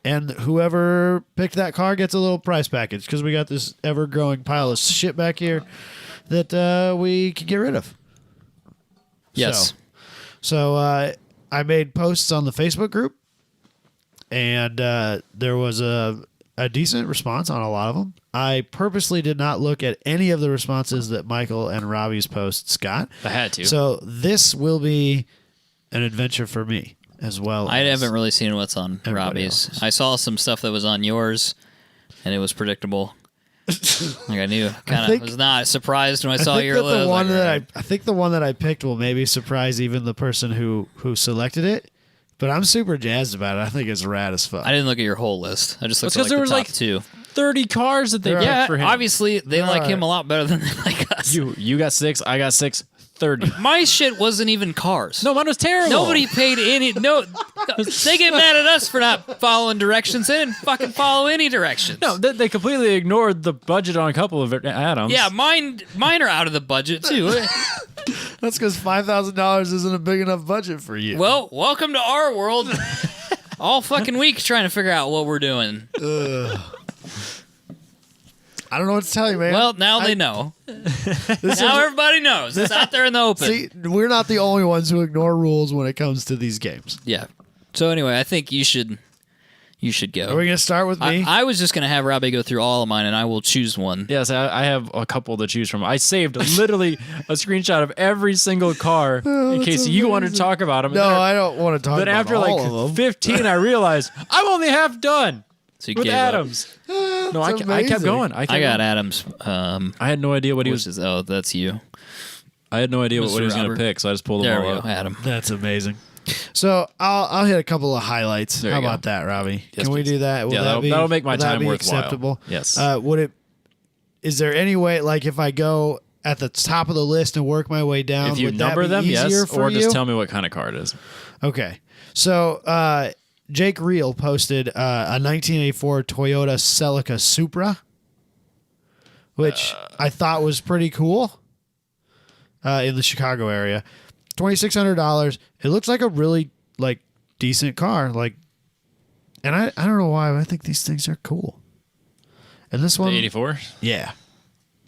and whoever picked that car gets a little price package because we got this ever growing pile of shit back here that we could get rid of. Yes. So I made posts on the Facebook group, and there was a decent response on a lot of them. I purposely did not look at any of the responses that Michael and Robbie's posts got. I had to. So this will be an adventure for me as well. I as- haven't really seen what's on Everybody Robbie's. else's. I saw some stuff that was on yours, and it was predictable. Like I knew, kind think- of was not surprised when I I saw think your that list. the one Like, that I think the one that I picked will maybe surprise even the person who selected it. But I'm super jazzed about it. I think it's rad as fuck. I didn't look at your whole list. I just looked That's at 'cause like there the was, top like, two. 30 cars that they picked Yeah, for him. obviously they like him Right. a lot better than they like us. You got 6, I got 6, 30. My shit wasn't even cars. No, mine was terrible. Nobody paid any. No, they get mad at us for not following directions. They didn't fucking follow any directions. No, they completely ignored the budget on a couple of items. Yeah, mine are out of the budget too. That's because $5,000 isn't a big enough budget for you. Well, welcome to our world. All fucking week trying to figure out what we're doing. I don't know what to tell you, man. Well, now they know. Now everybody knows. It's out there in the open. See, we're not the only ones who ignore rules when it comes to these games. Yeah. So anyway, I think you should You should go. Are we gonna start with me? I was just gonna have Robbie go through all of mine, and I will choose one. Yes, I have a couple to choose from. I saved literally a screenshot of every single car in case you wanted to talk about them. no, I don't want to talk But about after all of like them. 15, I realized I'm only half done So you with gave up. Adams. No, I kept amazing. going. I got Adams. I had no idea what he Which was. is that's you. I had no idea what Mr. he was going to Robert. pick, so I just pulled them There all we go, up. Adam. That's amazing. So I'll hit a couple of highlights. There How you go. about that, Robbie? Yes, Can we please. do that? Will Yeah, that that'll make my will that time be worthwhile. acceptable? Yes. Would it? Is there any way, like, if I go at the top of the list and work my way down, If you would that number be them, easier yes, for or you? just tell me what kind of car it is. Okay. So Jake Reel posted a 1984 Toyota Celica Supra, which I thought was pretty cool in the Chicago area. $2,600. It looks like a really decent car. And I don't know why, but I think these things are cool. And this The one, 84? yeah,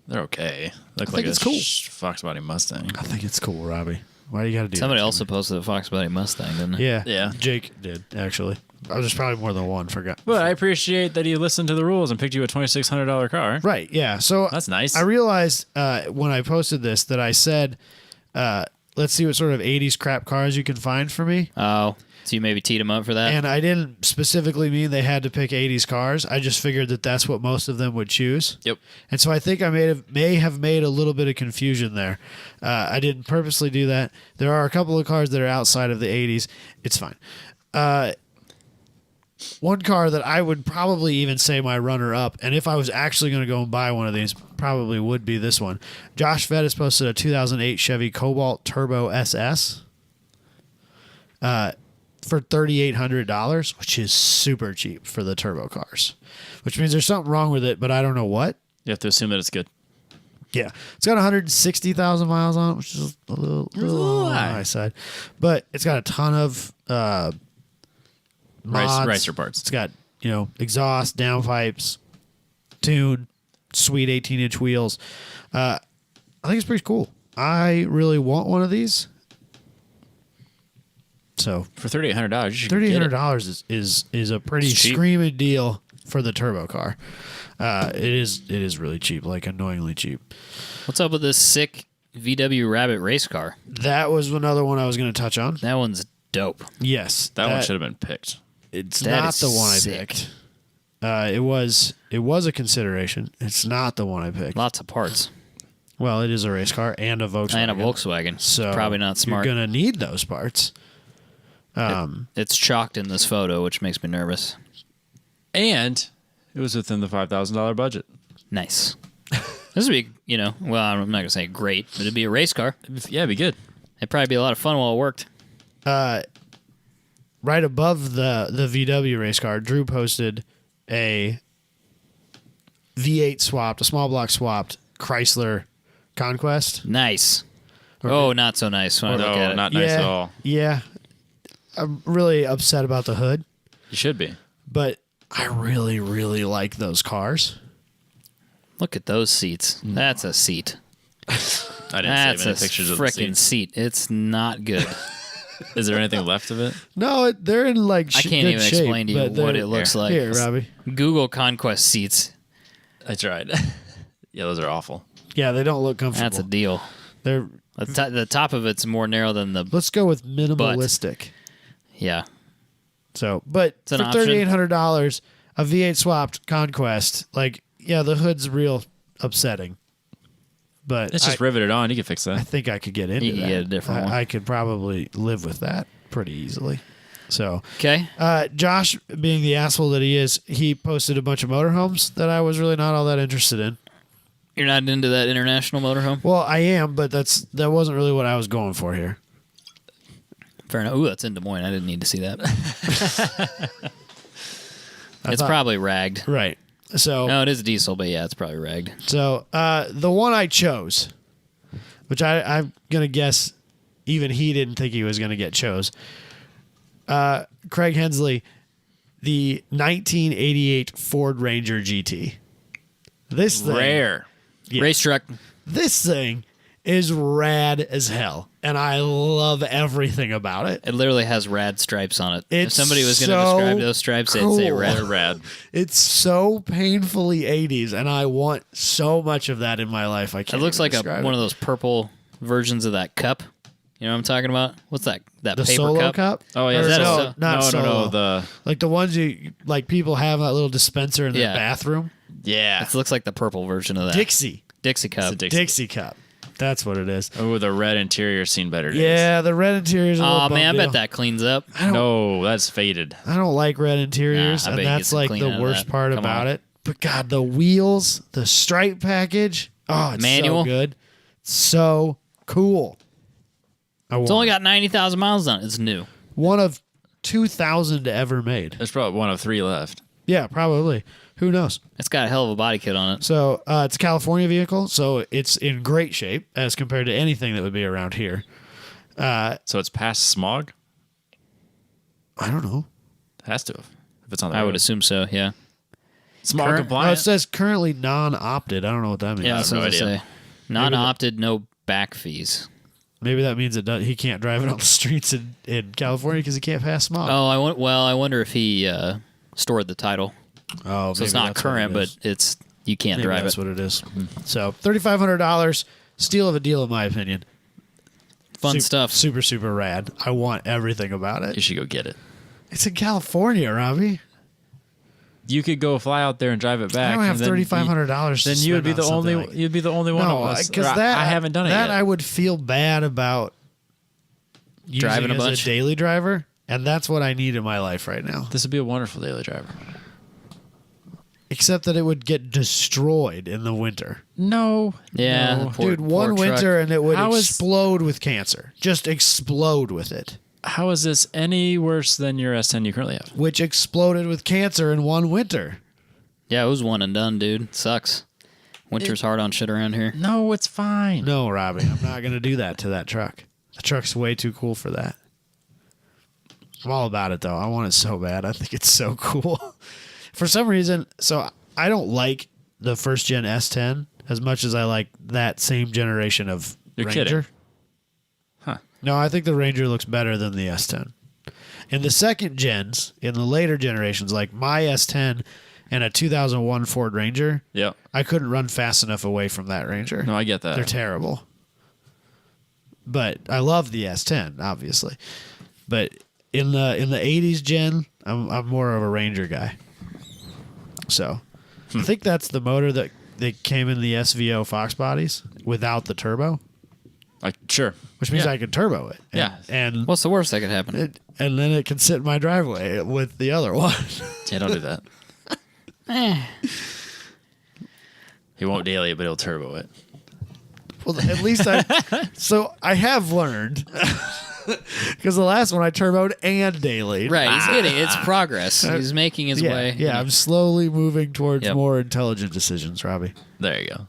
They're okay. Look think like it's a cool. Fox Body Mustang. I think it's cool, Robbie. Why do you got to do Somebody that to also posted a Fox Body Mustang, didn't me? they? Yeah, Yeah. Jake did actually. There's probably more than one. Forgot. But I appreciate that he listened to the rules and picked you a $2,600 car. Right. Yeah. So That's nice. I realized when I posted this that I said, let's see what sort of 80s crap cars you can find for me. Oh, so you maybe teed him up for that? And I didn't specifically mean they had to pick 80s cars. I just figured that that's what most of them would choose. Yep. And so I think I may have made a little bit of confusion there. I didn't purposely do that. There are a couple of cars that are outside of the 80s. It's fine. One car that I would probably even say my runner-up, and if I was actually going to go and buy one of these, probably would be this one. Josh Fett has posted a 2008 Chevy Cobalt Turbo SS for $3,800, which is super cheap for the turbo cars, which means there's something wrong with it, but I don't know what. You have to assume that it's good. Yeah, it's got 160,000 miles on it, which is a little on the high side, but it's got a ton of mods. Ricer parts. It's got exhaust, downpipes, tune, sweet 18-inch wheels. I think it's pretty cool. I really want one of these. So For $3,800, you should get it. $3,800 is a pretty It's cheap. screaming deal for the turbo car. It is really cheap, like annoyingly cheap. What's up with this sick VW Rabbit race car? That was another one I was going to touch on. That one's dope. Yes, That one should have been picked. It's That not is the one sick. I picked. It was a consideration. It's not the one I picked. Lots of parts. Well, it is a race car and a Volkswagen. And a Volkswagen. So Probably not smart. You're gonna need those parts. It's chalked in this photo, which makes me nervous. And it was within the $5,000 budget. Nice. This would be, well, I'm not going to say great, but it'd be a race car. Yeah, it'd be good. It'd probably be a lot of fun while it worked. Right above the VW race car, Drew posted a V8 swapped, a small block swapped Chrysler Conquest. Nice. Oh, not so nice when I look at No, it. not nice at all. Yeah. I'm really upset about the hood, You should be. but I really, really like those cars. Look at those seats. That's a seat. I didn't That's save a any pictures of the freaking seats. seat. It's not good. Is there anything left of it? No, they're in I can't good even shape, explain to you but what they're- it looks like. Here, Robbie. Google Conquest seats. I tried. Yeah, those are awful. Yeah, they don't look comfortable. That's a deal. They're The top of it's more narrow than the. let's go with minimalistic. Yeah. So, but It's an for option. $3,800, a V8 swapped Conquest, the hood's real upsetting. But It's just riveted on. You can fix I that. think I could get into You could that. get a different one. I could probably live with that pretty easily. So, Okay. Josh, being the asshole that he is, he posted a bunch of motorhomes that I was really not all that interested in. You're not into that international motorhome? Well, I am, but that wasn't really what I was going for here. Fair enough. Ooh, that's in Des Moines. I didn't need to see that. It's thought- probably ragged. Right. So, No, it is diesel, but yeah, it's probably ragged. So the one I chose, which I'm gonna guess, even he didn't think he was gonna get chose. Craig Hensley, the 1988 Ford Ranger GT. This thing, Rare. Yeah. Race truck. This thing is rad as hell, and I love everything about it. It literally has rad stripes on it. If It's somebody was going to so describe those stripes, they'd say cool. rad. They're rad. It's so painfully 80s, and I want so much of that in my life. I It can't. looks even like describe one it. of those purple versions of that cup. You know what I'm talking about? What's that? That the paper solo cup? cup. Oh yeah, Or Is that no, a- not solo. no. The Like the ones you like people have that little dispenser in their Yeah. bathroom. yeah, It looks like the purple version of that. Dixie Cup. It's a Dixie cup. That's what it is. Oh, the red interior seen better days. Yeah, the red interiors. Oh man, I bet that cleans up. No, that's faded. I don't like red interiors, Nah, I and bet you that's get some like clean the out of worst that. part Come about on. it. But God, the wheels, the stripe package. Oh, it's Manual? so good. So cool. It's only got 90,000 miles on it. It's new. one of 2,000 ever made. There's probably one of 3 left. Yeah, probably. Who knows? It's got a hell of a body kit on it. So it's a California vehicle, so it's in great shape as compared to anything that would be around here. So it's past smog. I don't know. Has to have. If it's on the I road. would assume so, yeah. Smog Oh, it compliant. says currently non-opted. I don't know what that means. Yeah, that's no what I idea. say. Non-opted, no back fees. Maybe that means he can't drive it on the streets in California because he can't pass smog. Oh, I wonder if he stored the title. Oh, So it's not current, but it's you can't maybe drive that's it. what it is. So $3,500, steal of a deal in my opinion. Fun stuff. Super, super rad. I want everything about You it. should go get it. It's in California, Robbie. You could go fly out there and drive it back. I don't have and then $3,500. Then you would be the only. You'd be the only one No, of us. because Or that I haven't done it that yet. I would feel bad about Driving using a as bunch? a daily driver, and that's what I need in my life right now. This would be a wonderful daily driver. Except that it would get destroyed in the winter. No. Yeah, No. poor- Dude, one poor truck. winter and it would How is- explode with cancer. Just explode with it. How is this any worse than your S10 you currently have? Which exploded with cancer in one winter. Yeah, it was one and done, dude. Sucks. Winter's hard on shit around here. No, it's fine. No, Robbie, I'm not going to do that to that truck. The truck's way too cool for that. I'm all about it, though. I want it so bad. I think it's so cool. For some reason, so I don't like the first gen S10 as much as I like that same generation of You're Ranger. kidding. Huh. No, I think the Ranger looks better than the S10. In the second gens, in the later generations, like my S10 and a 2001 Ford Ranger, Yep. I couldn't run fast enough away from that Ranger. No, I get that. They're terrible. But I love the S10, obviously. But in the 80s gen, I'm more of a Ranger guy. So I think that's the motor that came in the SVO Fox bodies without the turbo, Like, sure. which means Yeah. I can turbo it. Yeah. And What's the worst that could happen? and then it can sit in my driveway with the other one. Yeah, don't do that. He won't daily it, but he'll turbo it. Well, at least I have learned because the last one I turboed and daily. Right, he's getting it's progress. He's making his Yeah, way. yeah. I'm slowly moving towards Yep. more intelligent decisions, Robbie. There you go.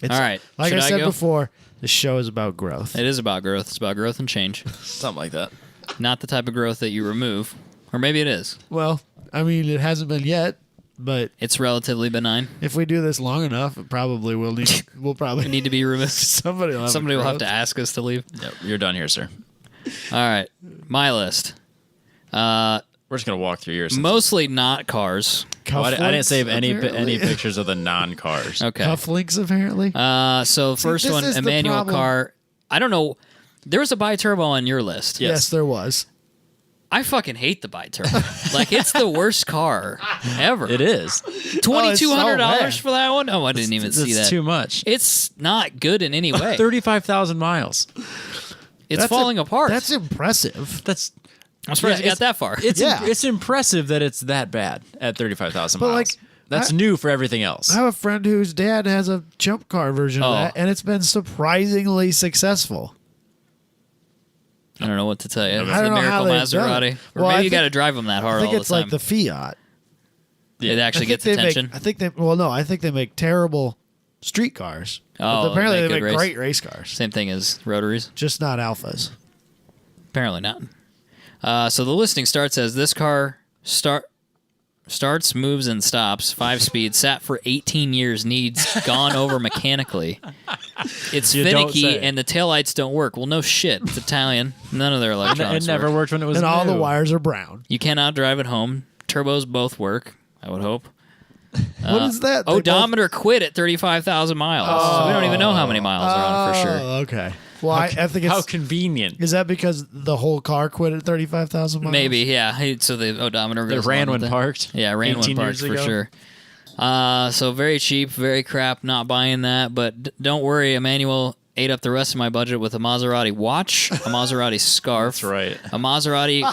It's, All right. Like Should I I said go? before, the show is about growth. It is about growth. It's about growth and change. Something like that. Not the type of growth that you remove. Or maybe it is. Well, I mean, it hasn't been yet, but It's relatively benign. if we do this long enough, it probably will need. We'll probably We need to be removed. somebody. Will have Somebody will have to growth. ask us to leave. Yep, you're done here, sir. All right. My list. We're just gonna walk through yours. Mostly not cars. Oh, I didn't save any apparently. pictures of the non-cars. Okay. Cufflinks, apparently. So first this one, is a the manual problem. car. I don't know. There was a bi-turbo on your list. Yes, there was. I fucking hate the bi-turbo. Like, it's the worst car ever. It is. $2,200 bad. for that one? Oh, I didn't even see That's that. too much. It's not good in any way. 35,000 miles. It's That's falling apart. That's impressive. That's I'm surprised yeah, you got that far. It's Yeah. it's impressive that it's that bad at 35,000 But, miles. like, That's I- new for everything else. I have a friend whose dad has a jump car version Oh. of that, and it's been surprisingly successful. I don't know what to tell you. It's I the don't know how Miracle they've done Maserati. it. Or Well, I maybe you think- got to drive them that hard I think all it's the time. like the Fiat. It actually I think gets they attention. Make, I think they. Well, no, I think they make terrible street cars. Oh, But apparently they they make make good great race cars. Same thing as rotaries. Just not alphas. Apparently not. So the listing starts as this car Starts, moves, and stops. 5-speed. Sat for 18 years. Needs gone over mechanically. It's You don't finicky, say. and the taillights don't work. Well, no shit. It's Italian. None of their electronics It never work. worked when it was And all the new. wires are brown. You cannot drive it home. Turbos both work, I would hope. What is that? They both- Odometer quit at 35,000 miles. So we don't even know how many miles are on it for sure. Oh, okay. Well, I think How it's. convenient. Is that because the whole car quit at 35,000 miles? Maybe, yeah. So the odometer It goes ran along when with it. parked. Yeah, ran when 18 parked years for ago. sure. So very cheap, very crap. Not buying that, but don't worry. Emmanuel ate up the rest of my budget with a Maserati watch, a Maserati scarf, That's right. a Maserati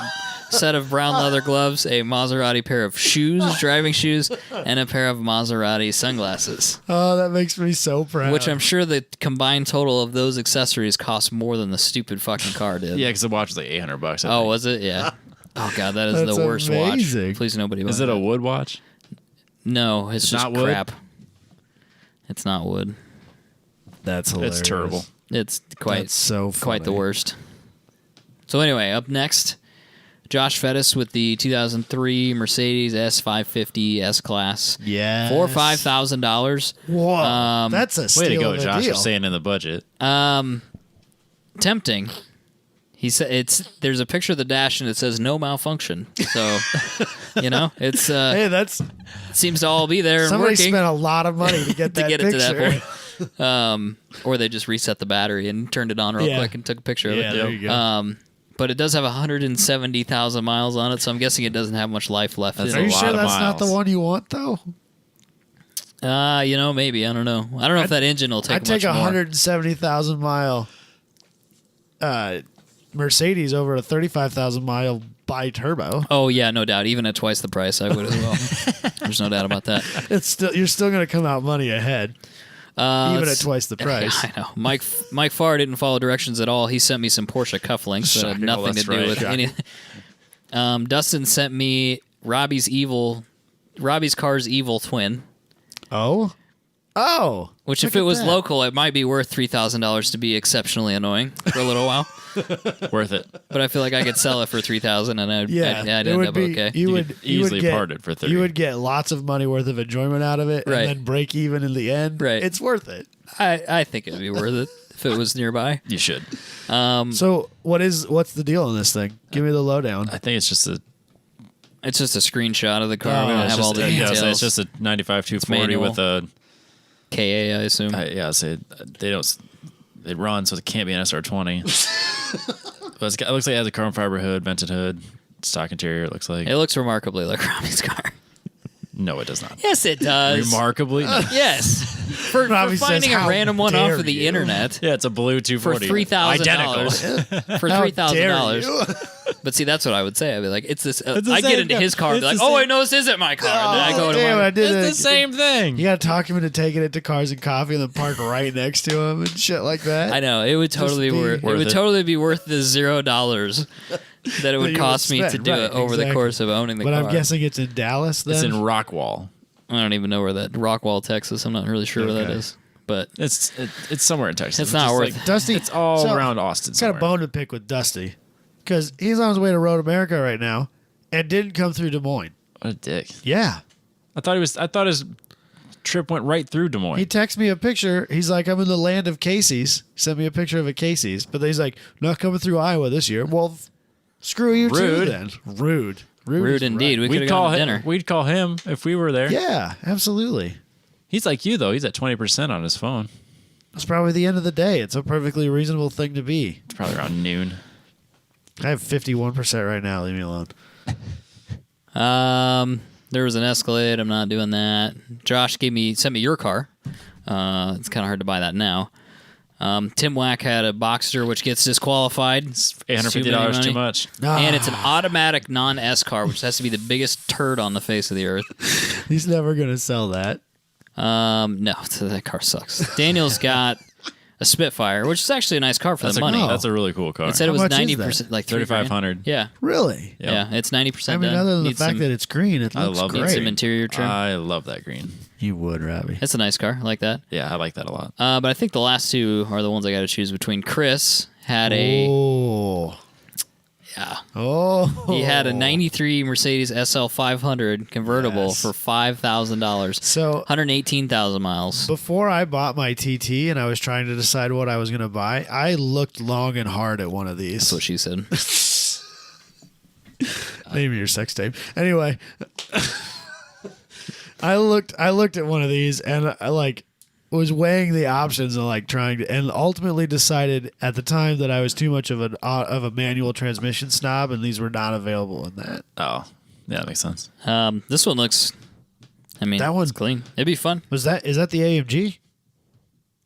set of brown leather gloves, a Maserati pair of shoes, driving shoes, and a pair of Maserati sunglasses. Oh, that makes me so proud. Which I'm sure the combined total of those accessories cost more than the stupid fucking car did. Yeah, because the watch was like $800. I Oh, think. was it? Yeah. Oh god, that is That's the worst amazing. watch. Please, nobody. Is buy it a that. wood watch? No, it's just not wood? crap. It's not wood. That's hilarious. It's terrible. It's quite That's so funny. quite the worst. So anyway, up next, Josh Fettis with the 2003 Mercedes S550 S Class. Yes. For $5,000. Whoa. That's a steal Way to go, of a Josh, deal. for staying in the budget. Tempting. He said there's a picture of the dash and it says no malfunction. So it's Hey, that's seems to all be there and somebody working. spent a lot of money to get to that get it to picture. that point. Or they just reset the battery and turned it on real Yeah. quick and took a picture of Yeah, it. there you go. But it does have 170,000 miles on it, so I'm guessing it doesn't have much life left That's in Are it. you lot sure of that's not the miles. one you want, though? Maybe. I don't know. I don't know if that engine will take I'd take much a more. 170,000 mile Mercedes over a 35,000 mile bi-turbo. Oh, yeah, no doubt. Even at twice the price, I would as well. There's no doubt about that. You're still going to come out money ahead, even at let's- twice the price. I know. Mike Farr didn't follow directions at all. He sent me some Porsche cufflinks that had Shocking. nothing to that's do right. with Shocking. any. Dustin sent me Robbie's car's evil twin. Oh, Which, if look it at was that. local, it might be worth $3,000 to be exceptionally annoying for a little while. Worth it. But I feel like I could sell it for $3,000, and I'd it end would up be, okay. You You would could you would easily get, part it for 30. You would get lots of money worth of enjoyment out of it, Right. and then break even in the end. Right. It's worth it. I think it'd be worth it if it was nearby. You should. So what's the deal on this thing? Give me the lowdown. I think it's just a. It's just a screenshot of the car. Oh, we don't it's have all the details. It's just a 95 240 manual. with a. KA, I assume. Say they don't. They run, so it can't be an SR20. But it looks like it has a carbon fiber hood, vented hood, stock interior. It looks like. It looks remarkably like Robbie's car. No, it does not. Yes, it does. Remarkably. No. Yes. For Robbie says, finding a "How random one off dare of the you." internet Yeah, it's a blue for 240. $3,000. Identical. For How $3,000. dare you? But see, that's what I would say. I'd be like, it's this. the I get same into car. his car and be It's like, the oh, same- wait, no, this isn't my car. And then I go to damn, mine. I did It's the same thing. You got to talk him into taking it to Cars and Coffee and then park right next to him and shit like that. I know it would totally be worth. It worth would it. totally be worth the $0 that it would you cost would me to spend, do right, it over the exactly. course of owning the But car. I'm guessing it's in Dallas then? It's in Rockwall. I don't even know where that Rockwall, Texas. I'm not really sure where that Okay. is, but It's somewhere in Texas. It's not just worth like- it. Dusty, It's all so, around Austin. It's got a somewhere. bone to pick with Dusty because he's on his way to Road America right now and didn't come through Des Moines. What a dick. Yeah. I thought his trip went right through Des Moines. He texted me a picture. He's like, I'm in the land of Casey's. He sent me a picture of a Casey's. But then he's like, not coming through Iowa this year. Well, screw you too Rude. then. Rude. rude is indeed. right. We could We'd have call gone to him. dinner. We'd call him if we were there. Yeah, absolutely. He's like you though. He's at 20% on his phone. It's probably the end of the day. It's a perfectly reasonable thing to be. It's probably around noon. I have 51% right now. Leave me alone. There was an Escalade. I'm not doing that. Josh sent me your car. It's kind of hard to buy that now. Tim Wack had a Boxster, which gets disqualified. It's It's too $850 many too money. much. And it's an automatic non-S car, which has to be the biggest turd on the face of the earth. He's never going to sell that. No, that car sucks. Daniel's got a Spitfire, which is actually a nice car for the money. That's a really cool car. It said it How was much is 90%, like $3,500. 3,500. Yeah, Really? yeah, it's 90% I mean, done. other than the Needs fact some- that it's green, it I looks love it. needs some great. interior trim. I love that green. You would, Robbie. It's a nice car. I like that. Yeah, I like that a lot. But I think the last two are the ones I got to choose between. Chris had a Oh. yeah. Oh, He had a 93 Mercedes SL 500 convertible Yes. for $5,000. So 118,000 miles. before I bought my TT and I was trying to decide what I was going to buy, I looked long and hard at one of these. That's what she said. Name your sex tape. Anyway, I looked at one of these and I like was weighing the options and like trying to, and ultimately decided at the time that I was too much of a manual transmission snob, and these were not available in that. Oh, yeah, that makes sense. This one looks, I mean, That one's it's clean. It'd be fun. Is that the AMG?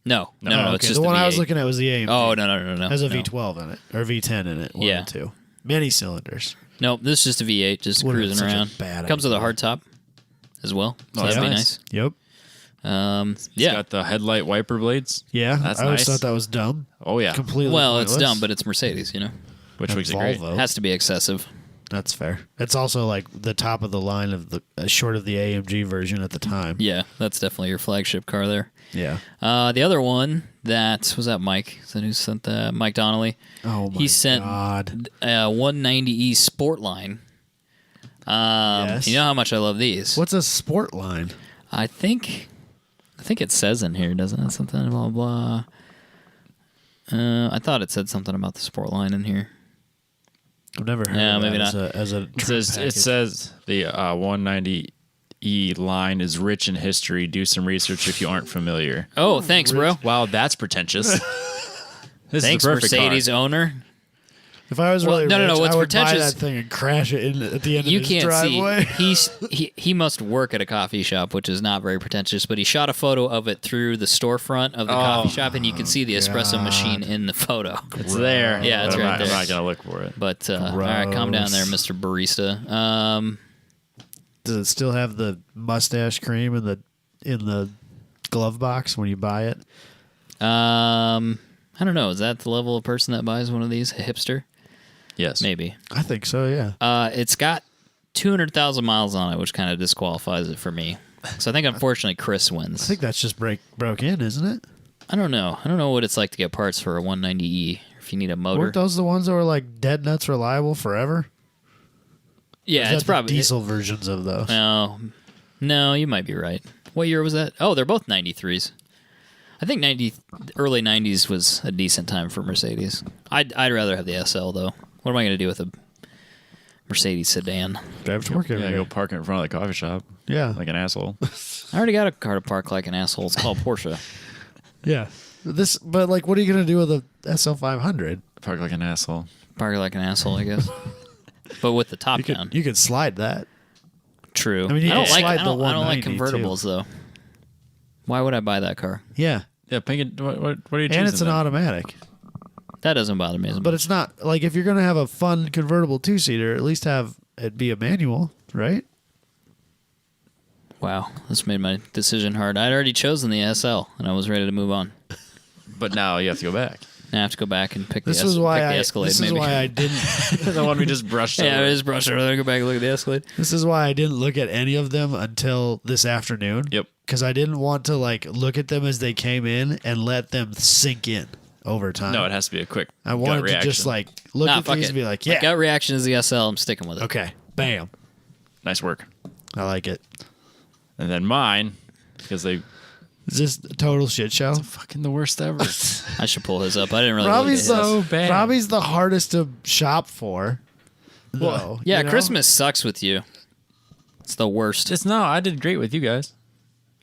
No, Oh, it's okay. just the one V8. I was looking at was the AMG. Oh, no. It has a no. V12 in it or V10 in it. One Yeah. or two. Many cylinders. Nope, this is just a V8, just Would've been cruising such a around. bad Comes with a idea. hard top as well, so Oh, that'd be nice. nice. Yep. It's Yeah. got the headlight wiper blades. Yeah, That's I always nice. thought that was dumb. Oh, yeah. Completely. Well, it's pointless. dumb, but it's Mercedes, Which And makes it great. Volvo. Has to be excessive. That's fair. It's also like the top of the line of the short of the AMG version at the time. Yeah, that's definitely your flagship car there. Yeah. The other one was that Mike? Is that who sent that? Mike Donnelly. Oh my He sent god. 190E Sportline. Yes. You know how much I love these. What's a sport line? I think it says in here, doesn't it? Something blah blah. I thought it said something about the sport line in here. I've never heard Yeah, of maybe that not. as a It says the 190E line is rich in history. Do some research if you aren't familiar. Oh, thanks, bro. Wow, that's pretentious. This Thanks, is the perfect Mercedes car. owner. If I was Well, really no, rich, what's I would buy pretentious- that thing and crash it in at the end You of his can't driveway. see. He must work at a coffee shop, which is not very pretentious. But he shot a photo of it through the storefront of the coffee shop, and you can see the espresso machine in the photo. It's there. Yeah, it's but right I'm there. not going to look for it. But all right, calm down there, Gross. Mr. Barista. Does it still have the mustache cream in the glove box when you buy it? I don't know. Is that the level of person that buys one of these? A hipster? Yes. Maybe. I think so. Yeah. It's got 200,000 miles on it, which kind of disqualifies it for me. So I think, unfortunately, Chris wins. I think that's just broke in, isn't it? I don't know. I don't know what it's like to get parts for a 190E. If you need a motor. Weren't those the ones that were like dead nuts reliable forever? Or Yeah, is it's that the probably diesel versions of those. No, you might be right. What year was that? Oh, they're both 93s. I think early 90s was a decent time for Mercedes. I'd rather have the SL though. What am I going to do with a Mercedes sedan? Drive to work every Yeah, day. go park it in front of the coffee shop Yeah. like an asshole. I already got a car to park like an asshole. It's called Porsche. Yeah. But like, what are you gonna do with a SL500? Park like an asshole. Park it like an asshole, I guess. But with the top down. You could slide that. True. I mean, you I don't can like. slide I the don't like 190 convertibles though. Why would I buy that car? Yeah. Yeah, pink it. What are you choosing? And it's an then? automatic. That doesn't bother me as much. But it's not like if you're gonna have a fun convertible two-seater, at least have it be a manual, right? Wow, this made my decision hard. I'd already chosen the SL, and I was ready to move on. But now you have to go back. Now I have to go back and pick This the is why pick the I. Escalade. This maybe. is why I didn't. The one we just brushed Yeah, over. I just brushed over there. Go back and look at the Escalade. This is why I didn't look at any of them until this afternoon. Yep. Because I didn't want to like look at them as they came in and let them sink in over time. No, it has to be a quick I gut wanted to reaction. just like look Nah, at fuck these it. and be like, My yeah, gut reaction is the SL. I'm sticking with it. okay, bam, Nice work. I like it. And then mine, because they Is this a total shit show? fucking the worst ever. I should pull his up. I didn't really. Robbie's look at his. so bad. Robbie's the hardest to shop for. Though, Yeah, you know? Christmas sucks with you. It's the worst. Just no, I did great with you guys.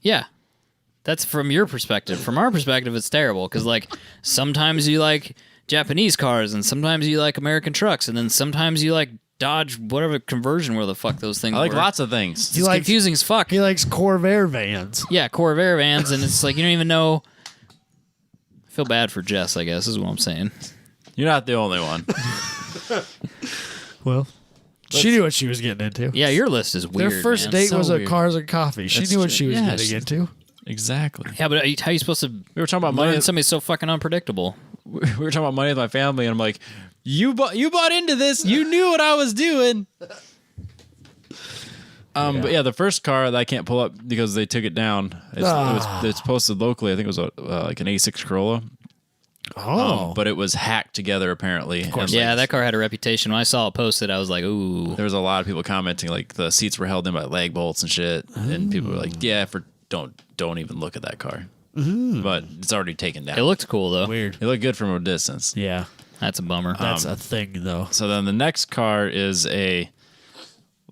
Yeah. That's from your perspective. From our perspective, it's terrible because, like, sometimes you like Japanese cars and sometimes you like American trucks and then sometimes you like Dodge, whatever conversion, where the fuck those things I like were. lots of things. It's He likes- confusing as fuck. He likes Corvair vans. Yeah, Corvair vans, and it's like you don't even know. I feel bad for Jess, I guess, is what I'm saying. You're not the only one. Well, she knew what she was getting into. Yeah, your list is weird. Their first man. date So was at weird. Cars and Coffee. She That's knew what true. she was Yes. getting into. Exactly. Yeah, but how are you supposed to We were talking about learn money. somebody so fucking unpredictable? We were talking about money with my family, and I'm like, you bought into this. You knew what I was doing. But yeah, the first car that I can't pull up because they took it down. It's posted locally. I think it was like an A6 Corolla. But it was hacked together apparently. Of course. Yeah, that car had a reputation. When I saw it posted, I was like, ooh. There was a lot of people commenting like the seats were held in by lag bolts and shit, and people were like, "Yeah, don't even look at that car." But it's already taken down. It looked cool though. Weird. It looked good from a distance. Yeah. That's a bummer. That's a thing, though. So then the next car is a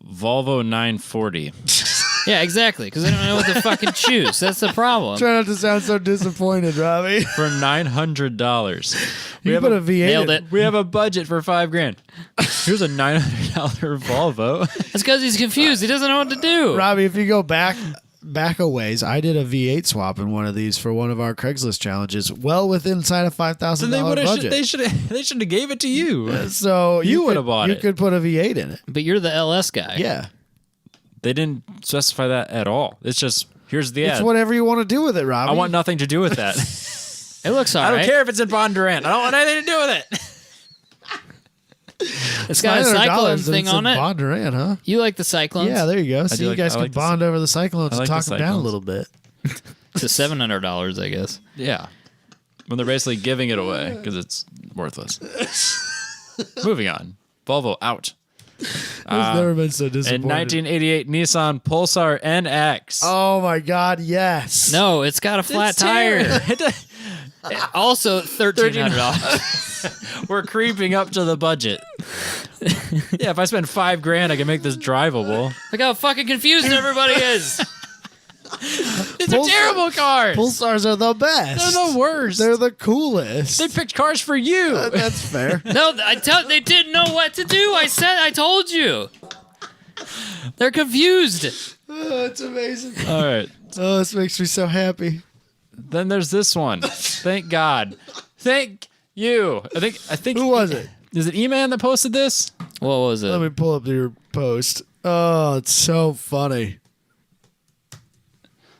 Volvo 940. Yeah, exactly. Because I don't know what to fucking choose. That's the problem. Try not to sound so disappointed, Robbie. For $900. You put a V8 Nailed in it. We have a budget for $5,000. Here's a $900 Volvo. That's because he's confused. He doesn't know what to do. Robbie, if you go back a ways, I did a V8 swap in one of these for one of our Craigslist challenges, well within inside a $5,000 budget. They should have gave it to you. So You would have bought You it. could put a V8 in it. But you're the LS guy. Yeah. They didn't specify that at all. It's just here's the ad. It's whatever you want to do with it, Robbie. I want nothing to do with that. It looks all I don't right. care if it's in Bondurant. I don't want anything to do with it. It's got a cyclone $900 thing on it. Bondurant, huh? You like the cyclones? Yeah, there you go. So do you like- guys I can like the bond over the cyclones I and like talk the them down a cyclones. little bit. To $700, I guess. Yeah. When they're basically giving it away because it's worthless. Moving on. Volvo out. I've never been so In disappointed. 1988 Nissan Pulsar NX. Oh my God, yes. No, it's got a flat tire. Also, $1,300. We're creeping up to the budget. Yeah, if I spend $5,000, I can make this drivable. Look how fucking confused everybody is. These are terrible cars. Pulsars are the best. They're the worst. They're the coolest. They picked cars for you. That's fair. No, they didn't know what to do. I told you. They're confused. Oh, it's amazing. All right. Oh, this makes me so happy. Then there's this one. Thank God. Thank you. I think. Who was it? Is it E-Man that posted this? What was it? Let me pull up your post. Oh, it's so funny.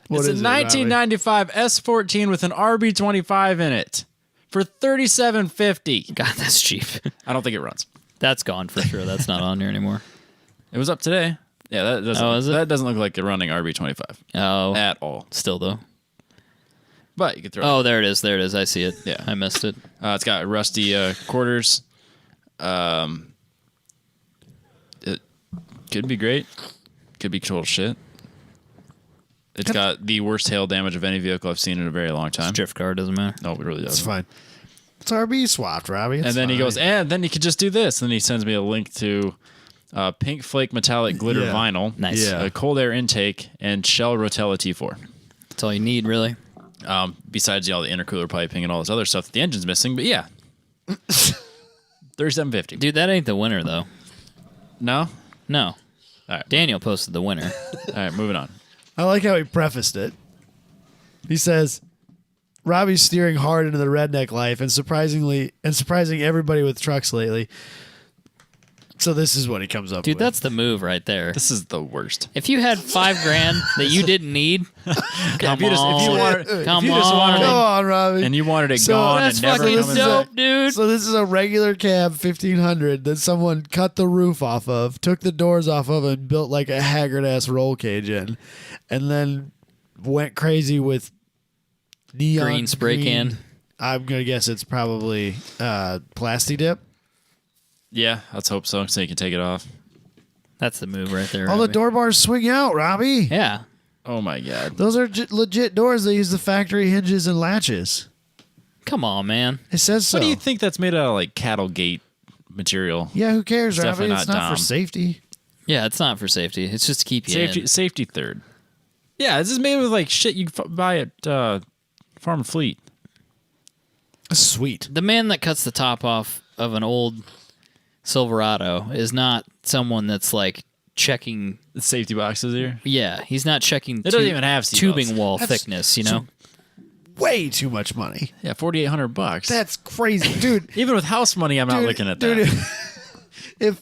What It's a is it, Robbie? 1995 S14 with an RB25 in it for $37.50. God, that's cheap. I don't think it runs. That's gone for sure. That's not on here anymore. It was up today. Yeah, that doesn't. Oh, is it? That doesn't look like a running RB25 Oh, at all. still though. But you could throw. Oh, there it is. There it is. I see it. Yeah. I missed it. It's got rusty quarters. It could be great. Could be total shit. It's got the worst hail damage of any vehicle I've seen in a very long time. Drift car doesn't matter. No, it really It's doesn't. fine. It's RB swapped, Robbie. It's And then he fine. goes, and then you could just do this. And then he sends me a link to pink flake metallic glitter Yeah. vinyl, Nice. Yeah. a cold air intake, and Shell Rotella T4. That's all you need, really. Besides all the intercooler piping and all this other stuff that the engine's missing. But yeah, $37.50. Dude, that ain't the winner though. No. No. All right. Daniel posted the winner. All right, moving on. I like how he prefaced it. He says, Robbie's steering hard into the redneck life and surprising everybody with trucks lately. So this is what he comes up Dude, with. that's the move right there. This is the worst. If you had $5,000 that you didn't need, come If you just wanted on. Come on, Robbie. and you wanted it So gone That's and never fucking come in. dope, dude. So this is a regular cab 1500 that someone cut the roof off of, took the doors off of, and built like a haggard ass roll cage in, and then went crazy with neon Green spray can. I'm gonna guess it's probably Plasti Dip. Yeah, let's hope so, so you can take it off. That's the move right there. All the Robbie. door bars swing out, Robbie. Yeah. Oh my God. Those are legit doors. They use the factory hinges and latches. Come on, man. It says so. What do you think that's made out of, like cattle gate material? Yeah, who cares, It's Robbie? definitely It's not not for Dom. safety. Yeah, it's not for safety. It's just to keep you in. Safety third. Yeah, this is made with like shit you buy at Farm and Fleet. Sweet. The man that cuts the top off of an old Silverado is not someone that's like checking. The safety boxes here. Yeah, he's not checking. It doesn't even have seatbelts. tubing wall That's thickness. You know. Way too much money. Yeah, $4,800. That's crazy, dude. Even with house money, I'm not Dude, looking at dude, that.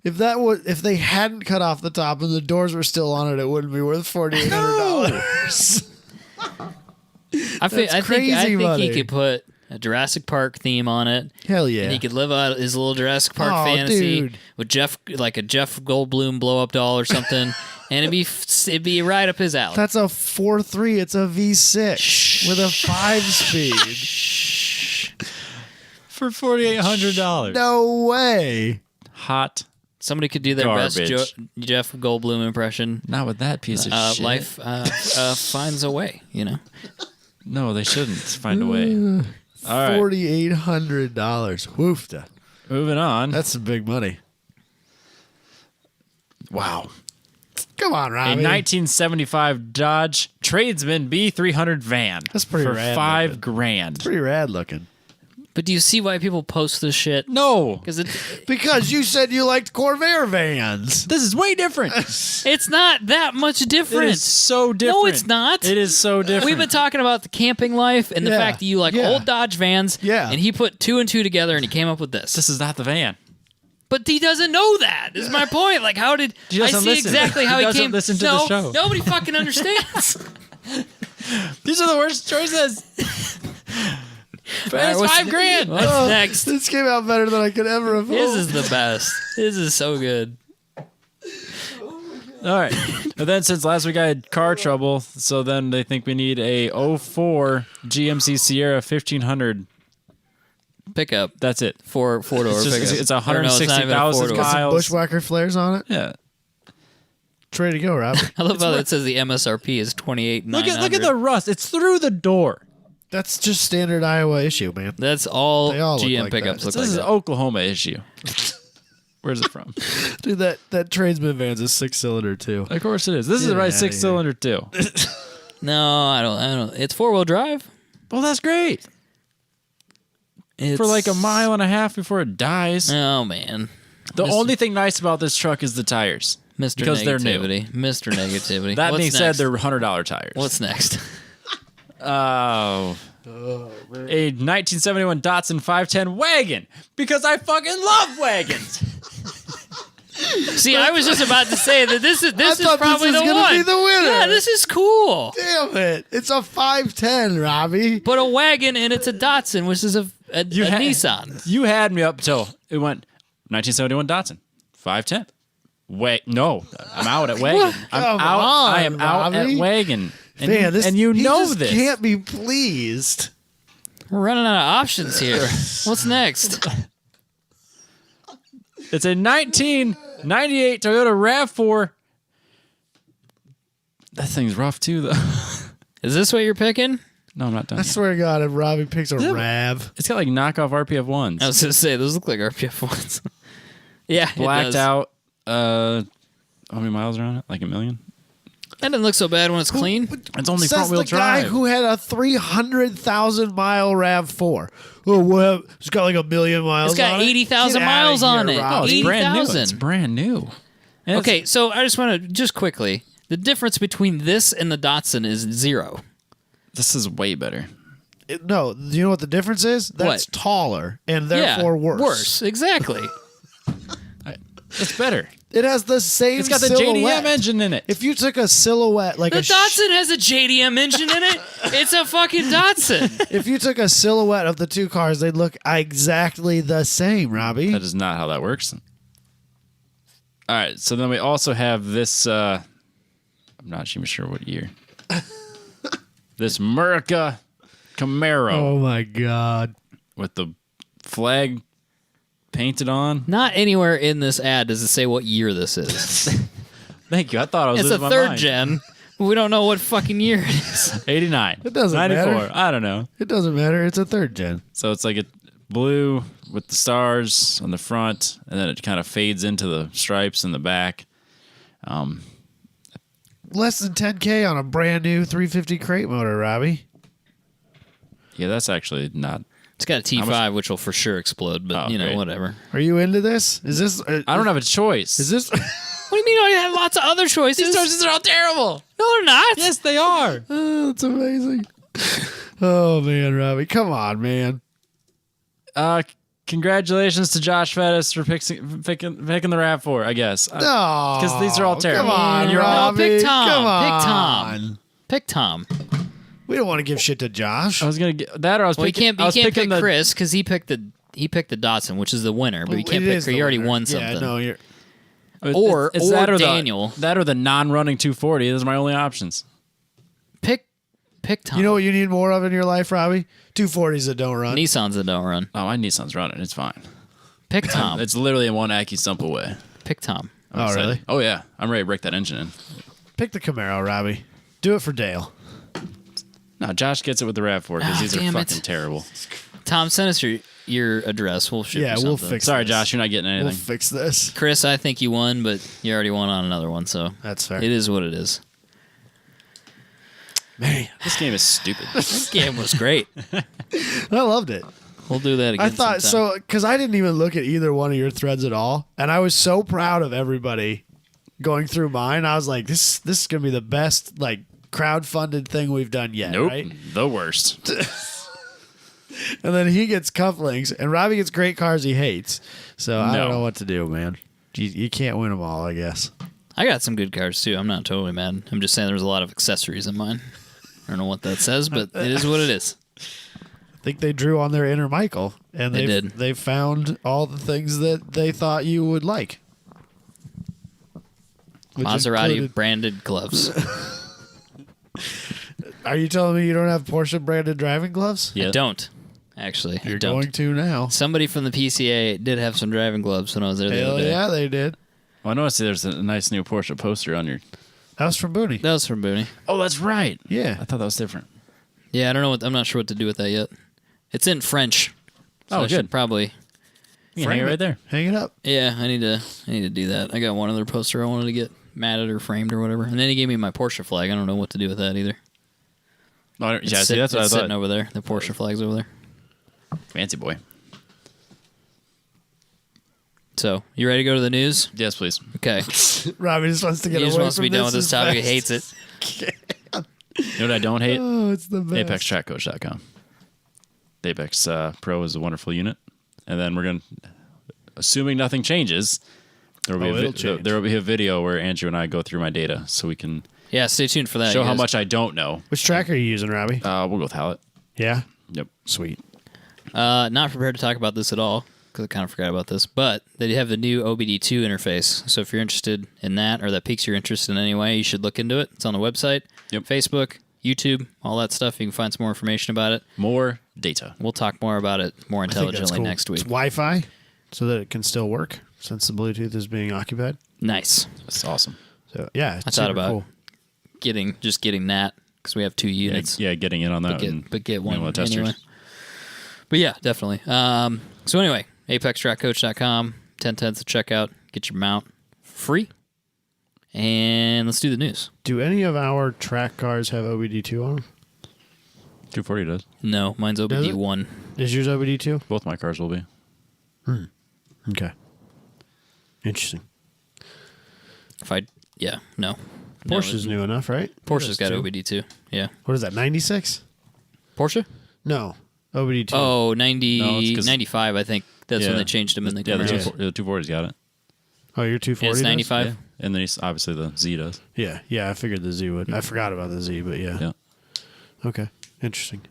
if they hadn't cut off the top and the doors were still on it, it wouldn't be worth $4,800. I think crazy money. he could put a Jurassic Park theme on it. Hell yeah. And he could live out his little Jurassic Park Oh, fantasy dude. with Jeff, like a Jeff Goldblum blow up doll or something, and it'd be right up his alley. That's a 4.3. It's a V6 with a 5-speed. For $4,800. No way. Hot. Somebody could do their best Garbage. Jeff Goldblum impression. Not with that piece of shit. Life finds a way, you know. No, they shouldn't find a way. All right. $4,800. Woofda. Moving on. That's some big money. Wow. Come on, A Robbie. 1975 Dodge Tradesman B300 van. That's pretty for rad $5,000. Pretty rad looking. But do you see why people post this shit? No, Because Because you said you liked Corvair vans. this is way different. it's not that much different. It is so different. No, it's not. It is so different. We've been talking about the camping life and the Yeah, fact that you like yeah. old Dodge vans. Yeah. And he put 2 and 2 together and he came up with this. This is not the van. But he doesn't know that. Is my point. Like, how did He I doesn't see listen. exactly how He he doesn't came? listen to no, the show. Nobody fucking understands. These are the worst choices. But it's what's- $5,000. What's next? This came out better than I could ever have This hoped. is the best. This is so good. All right. And then since last week I had car trouble, so then they think we need a 04 GMC Sierra 1500. Pickup. That's it. Four door It's just- pickup. it's Or no, not even a 160,000 four-door. miles. Bushwhacker flares on it. Yeah. Ready to go, Rob. I love how it says the MSRP is $28,900. Look at the rust. It's through the door. That's just standard Iowa issue, man. That's all They all look GM like pickups that. look This like is an that. Oklahoma issue. Where's it from? Dude, that tradesman van's a 6-cylinder too. Of course it is. This is Get the right outta here. 6-cylinder too. No, I don't. It's 4-wheel drive. Well, that's great. It's, For like a mile and a half before it dies. Oh man, The only thing nice about this truck is the tires. Mr. Because they're new. Negativity. Mr. Negativity. That What's being said, next? they're $100 tires. What's next? Oh. A 1971 Datsun 510 wagon. Because I fucking love wagons. See, I was just about to say that this is thought probably this was the gonna one. be the winner. Yeah, this is cool. Damn it! It's a 510, Robbie. But a wagon and it's a Datsun, which is a Nissan. You had me up till it went 1971 Datsun 510. Wait, no, I'm out at wagon. I'm Come out. on, I am out Robbie. at wagon. And, Man, this and you he know just this. can't be pleased. We're running out of options here. What's next? It's a 1998 Toyota RAV4. That thing's rough too, though. Is this what you're picking? No, I'm not done. I yet. swear to God, if Robbie picks a Rav, It's got like knockoff RPF ones. I was going to say, those look like RPF ones. Yeah, it Blacked does. out. How many miles are on it? Like 1 million? That doesn't look so bad when it's clean. It's only says front wheel the guy drive. who had a 300,000 mile Rav4. Oh, well, it's got like 1 million miles. It's got on it. 80,000 Get outta miles on here, it. Robbie. Oh, it's brand new. 80,000. It's brand new. And it's- Okay, so I just want to, just quickly, the difference between this and the Datsun is 0. This is way better. No, you know what the difference is? That's What? taller and therefore worse. Worse, exactly. It's better. It has the same. It's got the silhouette. JDM engine in it. If you took a silhouette, like The a Datsun has a JDM engine in it. It's a fucking Datsun. if you took a silhouette of the two cars, they'd look exactly the same, Robbie. That is not how that works. All right, so then we also have this. I'm not even sure what year. This Murica Camaro Oh my God. with the flag painted on. Not anywhere in this ad does it say what year this is. Thank you. I thought I was It's a losing my third mind. gen. But we don't know what fucking year it is. 89. It doesn't 94. matter. I don't know. It doesn't matter. It's a third gen. So it's like a blue with the stars on the front, and then it kind of fades into the stripes in the back. Less than 10K on a brand new 350 crate motor, Robbie. Yeah, that's actually not. It's got a T5, which will for sure explode, but Oh, you know, great. whatever. Are you into this? Is this? I don't have a choice. Is this? What do you mean? I have lots of other choices. These choices are all terrible. No, they're not. Yes, they are. Oh, that's amazing. Oh man, Robbie, come on, man. Congratulations to Josh Fettis for picking the RAV4, I guess. No, Because these are all terrible. Come on, And you're Robbie. pick Tom. Come on. Pick Tom. Pick Tom. We don't want to give shit to Josh. I was gonna get that, or I was Well, picking. you can't pick Chris because he picked the Datsun, which is the winner. But you can't It pick is her. the You already winner. won something. Yeah, no, you're. Or that or Daniel. that or the non-running 240. Those are my only options. Pick Pick Tom. You know what you need more of in your life, Robbie? 240s that don't run. Nissans that don't run. Oh, my Nissan's running. It's fine. Pick Tom. It's literally in one Aki stump away. Pick Tom. I'm Oh, excited. really? Oh, yeah. I'm ready to break that engine in. Pick the Camaro, Robbie. Do it for Dale. No, Josh gets it with the RAV4 because these are damn it. fucking terrible. Tom, send us your address. We'll ship you We'll something. fix Sorry, this. Josh, you're not getting anything. We'll fix this. Chris, I think you won, but you already won on another one, so That's fair. it is what it is. Man, This game is stupid. This game was great. I loved it. We'll do that again. I thought sometime. so because I didn't even look at either one of your threads at all, and I was so proud of everybody going through mine. I was like, this is gonna be the best like crowd-funded thing we've done yet, Nope. right? The worst. And then he gets cufflinks, and Robbie gets great cars he hates. So I don't No. know what to do, man. You can't win them all, I guess. I got some good cars too. I'm not totally mad. I'm just saying there's a lot of accessories in mine. I don't know what that says, but it is what it is. I think they drew on their inner Michael, and They did. They found all the things that they thought you would like. Which Maserati included- branded gloves. Are you telling me you don't have Porsche branded driving gloves? Yeah. I don't. Actually, I You're don't. going to now. Somebody from the PCA did have some driving gloves when I was there the Hell other day. yeah, they did. Well, I noticed there's a nice new Porsche poster on your. That was from Booney. That was from Booney. Oh, that's right. Yeah. I thought that was different. Yeah, I don't know. I'm not sure what to do with that yet. It's in French. So Oh, I should good. probably. You can hang it right there. Hang it up. Yeah, I need to do that. I got one other poster I wanted to get matted or framed or whatever, and then he gave me my Porsche flag. I don't know what to do with that either. Oh, yeah, It's see, that's what I it's thought. sitting over there. The Porsche flag's over there. Fancy boy. So, you ready to go to the news? Yes, please. Okay. Robbie just wants to get He away just wants to from be done with this this as topic. He fast. hates it. You know what I don't hate? Oh, it's the best. ApexTrackCoach.com. The Apex Pro is a wonderful unit. And then we're going to, assuming nothing changes, there will, it'll change. there will be a video where Andrew and I go through my data so we can Yeah, stay tuned for that. show you how guys. much I don't know. Which track are you using, Robbie? We'll go with Hallett. Yeah. Yep. Sweet. Not prepared to talk about this at all because I kind of forgot about this. But they have the new OBD2 interface. So if you're interested in that or that piques your interest in any way, you should look into it. It's on the website, Yep. Facebook, YouTube, all that stuff. You can find some more information about it. More data. We'll talk more about it more I think that's intelligently cool. next week. It's Wi-Fi so that it can still work since the Bluetooth is being occupied. Nice. That's awesome. So yeah, it's I thought super about cool. getting that because we have two units. Yeah, getting in on that. But get one the testers. anyway. But yeah, definitely. So anyway, ApexTrackCoach.com, 10/10 to check out. Get your mount free. And let's do the news. Do any of our track cars have OBD2 on them? 240 does. No, mine's Does it? OBD1. Is yours OBD2? Both my cars will be. Okay. Interesting. No. Porsche's new enough, right? Porsche's got Two. OBD2. Yeah. What is that, 96? Porsche? No. OBD2. Oh, No, it's 'cause- 95, I think. That's when Yeah. they changed them in the Yeah, the commercials. 240's got it. Oh, your 240 It's does? 95? Yeah. And then obviously the Z does. Yeah, I figured the Z would. I forgot about the Z, but yeah. Yeah. Okay. Interesting.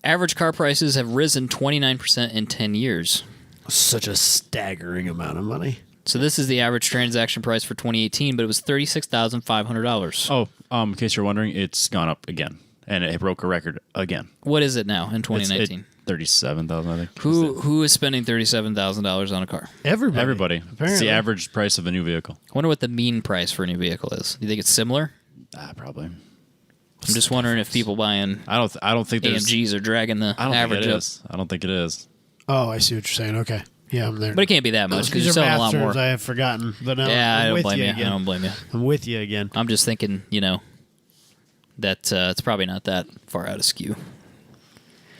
Average car prices have risen 29% in 10 years. Such a staggering amount of money. So this is the average transaction price for 2018, but it was $36,500. Oh, in case you're wondering, it's gone up again. And it broke a record again. What is it now in 2019? 37,000, I think. Who is spending $37,000 on a car? Everybody. Everybody. It's Apparently. the average price of a new vehicle. I wonder what the mean price for a new vehicle is. Do you think it's similar? Probably. I'm just wondering if people buying I don't think there's. AMGs are dragging the I don't average think it up. is. I don't think it is. Oh, I see what you're saying. Okay. Yeah, I'm there. But it can't be that much because These you're are selling a math lot more. terms I have forgotten. But now Yeah, I'm I don't with blame you. again. I don't blame you. I'm with you again. I'm just thinking, that it's probably not that far out of skew.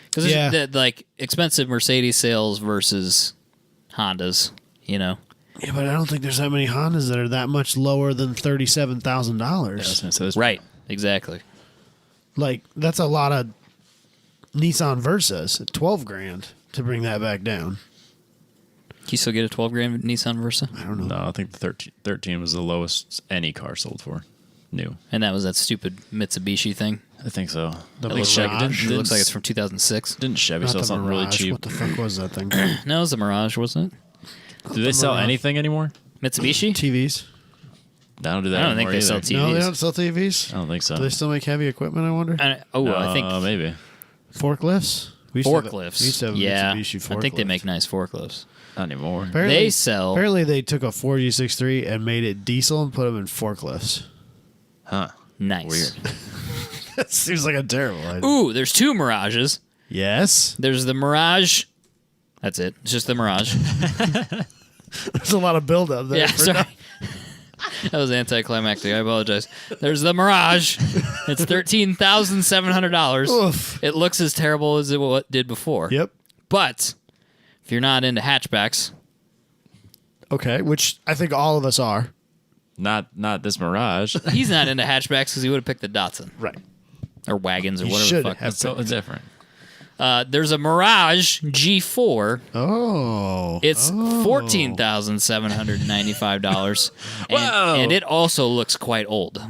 Because Yeah. like expensive Mercedes sales versus Hondas, Yeah, but I don't think there's that many Hondas that are that much lower than $37,000. Right, exactly. Like that's a lot of Nissan Versas at 12 grand to bring that back down. Can you still get a 12 grand Nissan Versa? I don't know. No, I think the 13 was the lowest any car sold for. New. And that was that stupid Mitsubishi thing. I think so. The It looks like, Mirage? it looks like it's from 2006. Didn't Chevy Not sell the something Mirage. really cheap? What the fuck was that thing? No, it was the Mirage, wasn't it? Do they sell Mirage. anything anymore? Mitsubishi? TVs. I don't do that. I don't think anymore they sell either. TVs. No, they don't sell TVs. I don't think so. Do they still make heavy equipment? I wonder. I think maybe. Forklifts. We used to have a- forklifts. we used to have a Yeah, Mitsubishi forklift. I think they make nice forklifts. Not anymore. Apparently, They sell. Apparently, they took a 4G63 and made it diesel and put them in forklifts. Huh. Nice. Weird. That seems like a terrible idea. Ooh, there's 2 Mirages. Yes. There's the Mirage. That's it. It's just the Mirage. There's a lot of buildup there. Yeah, for sorry. no- That was anticlimactic. I apologize. There's the Mirage. It's $13,700. Oof. It looks as terrible as it did before. Yep. But if you're not into hatchbacks, Okay, which I think all of us are. Not this Mirage. he's not into hatchbacks because he would have picked the Datsun Right. or wagons or He whatever should the fuck. have. It's so different. There's a Mirage G4. Oh. It's $14,795, Whoa. and it also looks quite old.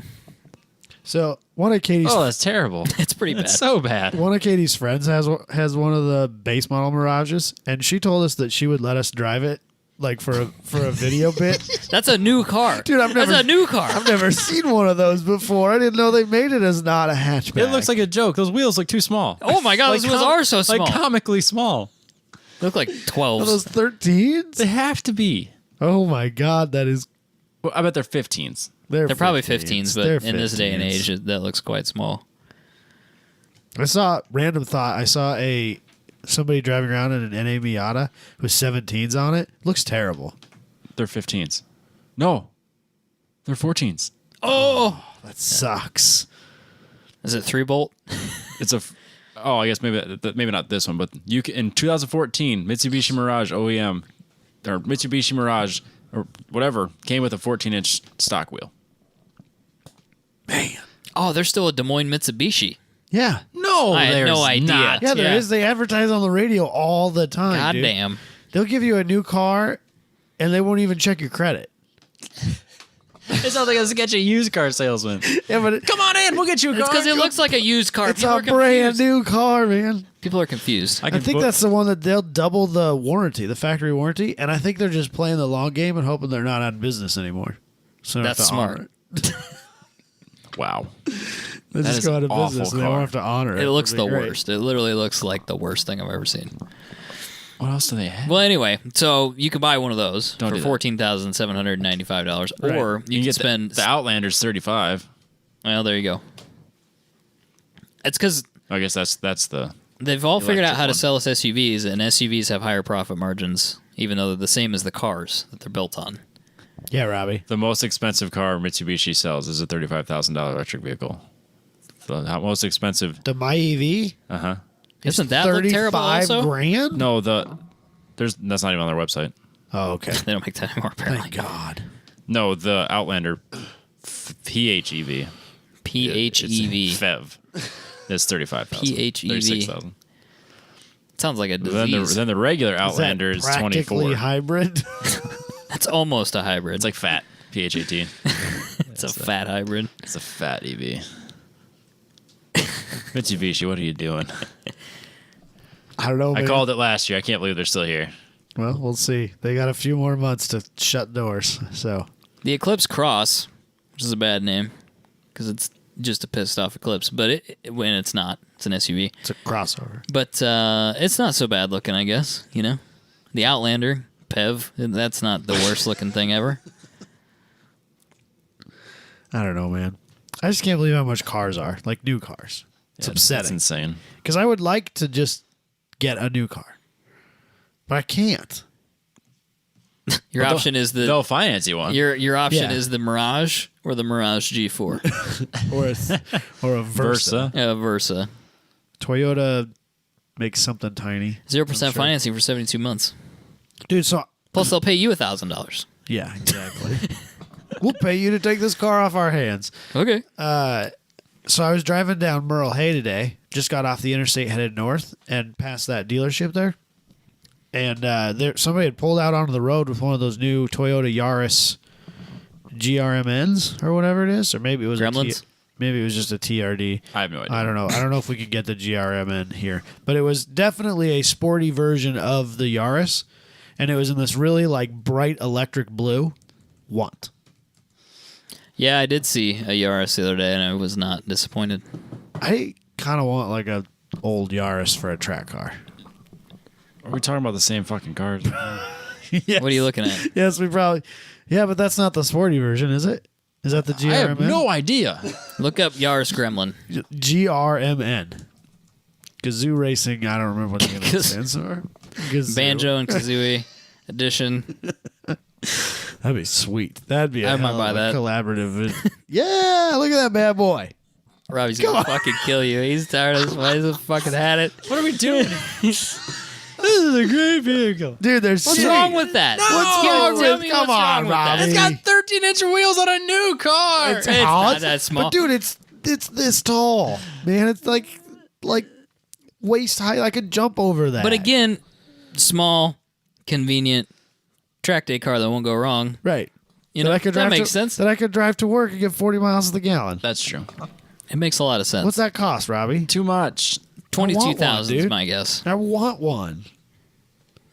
So one of Katie's Oh, that's terrible. It's pretty bad. It's so bad. one of Katie's friends has one of the base model Mirages, and she told us that she would let us drive it like for a video bit. That's a new car, Dude, I've never- That's a new car. I've never seen one of those before. I didn't know they made it as not a hatchback. It looks like a joke. Those wheels look too small. Oh my god, those wheels are so small. Like comically small. They look like Are 12s. those 13s? They have to be. Oh my god, that is. Well, I bet they're 15s. They're probably 15s, but They're in this day and 15s. age, that looks quite small. I saw random thought. I saw somebody driving around in an NA Miata with 17s on it. Looks terrible. They're 15s. No. They're 14s. Oh, That sucks. is it 3-bolt? It's a. I guess maybe not this one, but in 2014, Mitsubishi Mirage OEM or Mitsubishi Mirage or whatever came with a 14-inch stock wheel. Man. Oh, there's still a Des Moines Mitsubishi. Yeah. No, I had no there's idea. not. Yeah, there Yeah. is. They advertise on the radio all the time. God dude. damn. They'll give you a new car, and they won't even check your credit. It sounds like a sketchy used car salesman. Yeah, but Come on in, we'll get you a car. It's because it looks like a used car. it's People a are brand confused. new car, man. People are confused. I think that's the one that they'll double the warranty, the factory warranty, and I think they're just playing the long game and hoping they're not out of business anymore. So they don't That's have to honor smart. it. Wow. They That just is go out of an awful business and they car. won't have to honor it. It looks It'll the be great. worst. It literally looks like the worst thing I've ever seen. What else do they have? Well, anyway, so you can buy one of those Don't do for that. $14,795, Right. or you can get spend. the Outlander's 35. Well, there you go. It's because I guess that's the. they've all figured out Electric how to one. sell us SUVs, and SUVs have higher profit margins, even though they're the same as the cars that they're built on. Yeah, Robbie. The most expensive car Mitsubishi sells is a $35,000 electric vehicle. The most expensive. The My EV Isn't that look terrible? 35 Also, grand? No, that's not even on their website. Oh, okay. they don't make that anymore. Apparently, Thank God. No, the Outlander PHEV. PHEV FEV. It's 35,000. PHEV. 36,000. Sounds like a Then disease. the regular Is that Outlander is practically 24. hybrid? That's almost a hybrid. It's like fat. PHAT. it's a fat hybrid. It's a fat EV. Mitsubishi, what are you doing? I don't know. I man. called it last year. I can't believe they're still here. Well, we'll see. They got a few more months to shut doors. So The Eclipse Cross, which is a bad name because it's just a pissed off Eclipse, but when it's not, it's an SUV. it's a crossover. But it's not so bad looking, I guess. You know, the Outlander PEV, that's not the worst looking thing ever. I don't know, man. I just can't believe how much cars are, like new cars. It's Yeah, It's upsetting. insane. Because I would like to just get a new car, but I can't. Your option is They'll finance you one. your option Yeah. is the Mirage or the Mirage G4. Or a Versa. Versa. Versa. Toyota makes something tiny. 0% financing for 72 months. Dude, so Plus, they'll pay you $1,000. yeah, exactly. We'll pay you to take this car off our hands. Okay. So I was driving down Merle Hay today, just got off the interstate headed north and past that dealership there. And somebody had pulled out onto the road with one of those new Toyota Yaris GRMNs or whatever it is. Or maybe it was Gremlins? maybe it was just a TRD. I have no idea. I don't know. I don't know if we could get the GRMN here. But it was definitely a sporty version of the Yaris. And it was in this really like bright electric blue. Want. Yeah, I did see a Yaris the other day, and I was not disappointed. I kind of want like a old Yaris for a track car. Are we talking about the same fucking cars? Yes. What are you looking at? Yes, we probably. Yeah, but that's not the sporty version, is it? Is that the GRMN? I have no idea. Look up Yaris Gremlin. GRMN. Kazoo Racing. I don't remember what the other stands for. Kazoo. Banjo and Kazooie edition. That'd be sweet. That'd be a I might hell buy of a that. collaborative. Yeah, look at that bad boy. Robbie's gonna fucking kill you. He's tired of this. Why does he fucking had it? What are we doing? This is a great vehicle. Dude, there's What's wrong with that? What's wrong Tell with me Come what's on, wrong with that. Robbie. It's got 13-inch wheels on a new car. It's not that small. But dude, it's this tall. Man, it's like waist high. I could jump over that. But again, small, convenient track day car that won't go wrong. right. You know, that makes sense. That I could drive to work and get 40 miles to the gallon. That's true. It makes a lot of sense. What's that cost, Robbie? Too much. 22,000 is dude. my guess. I want one.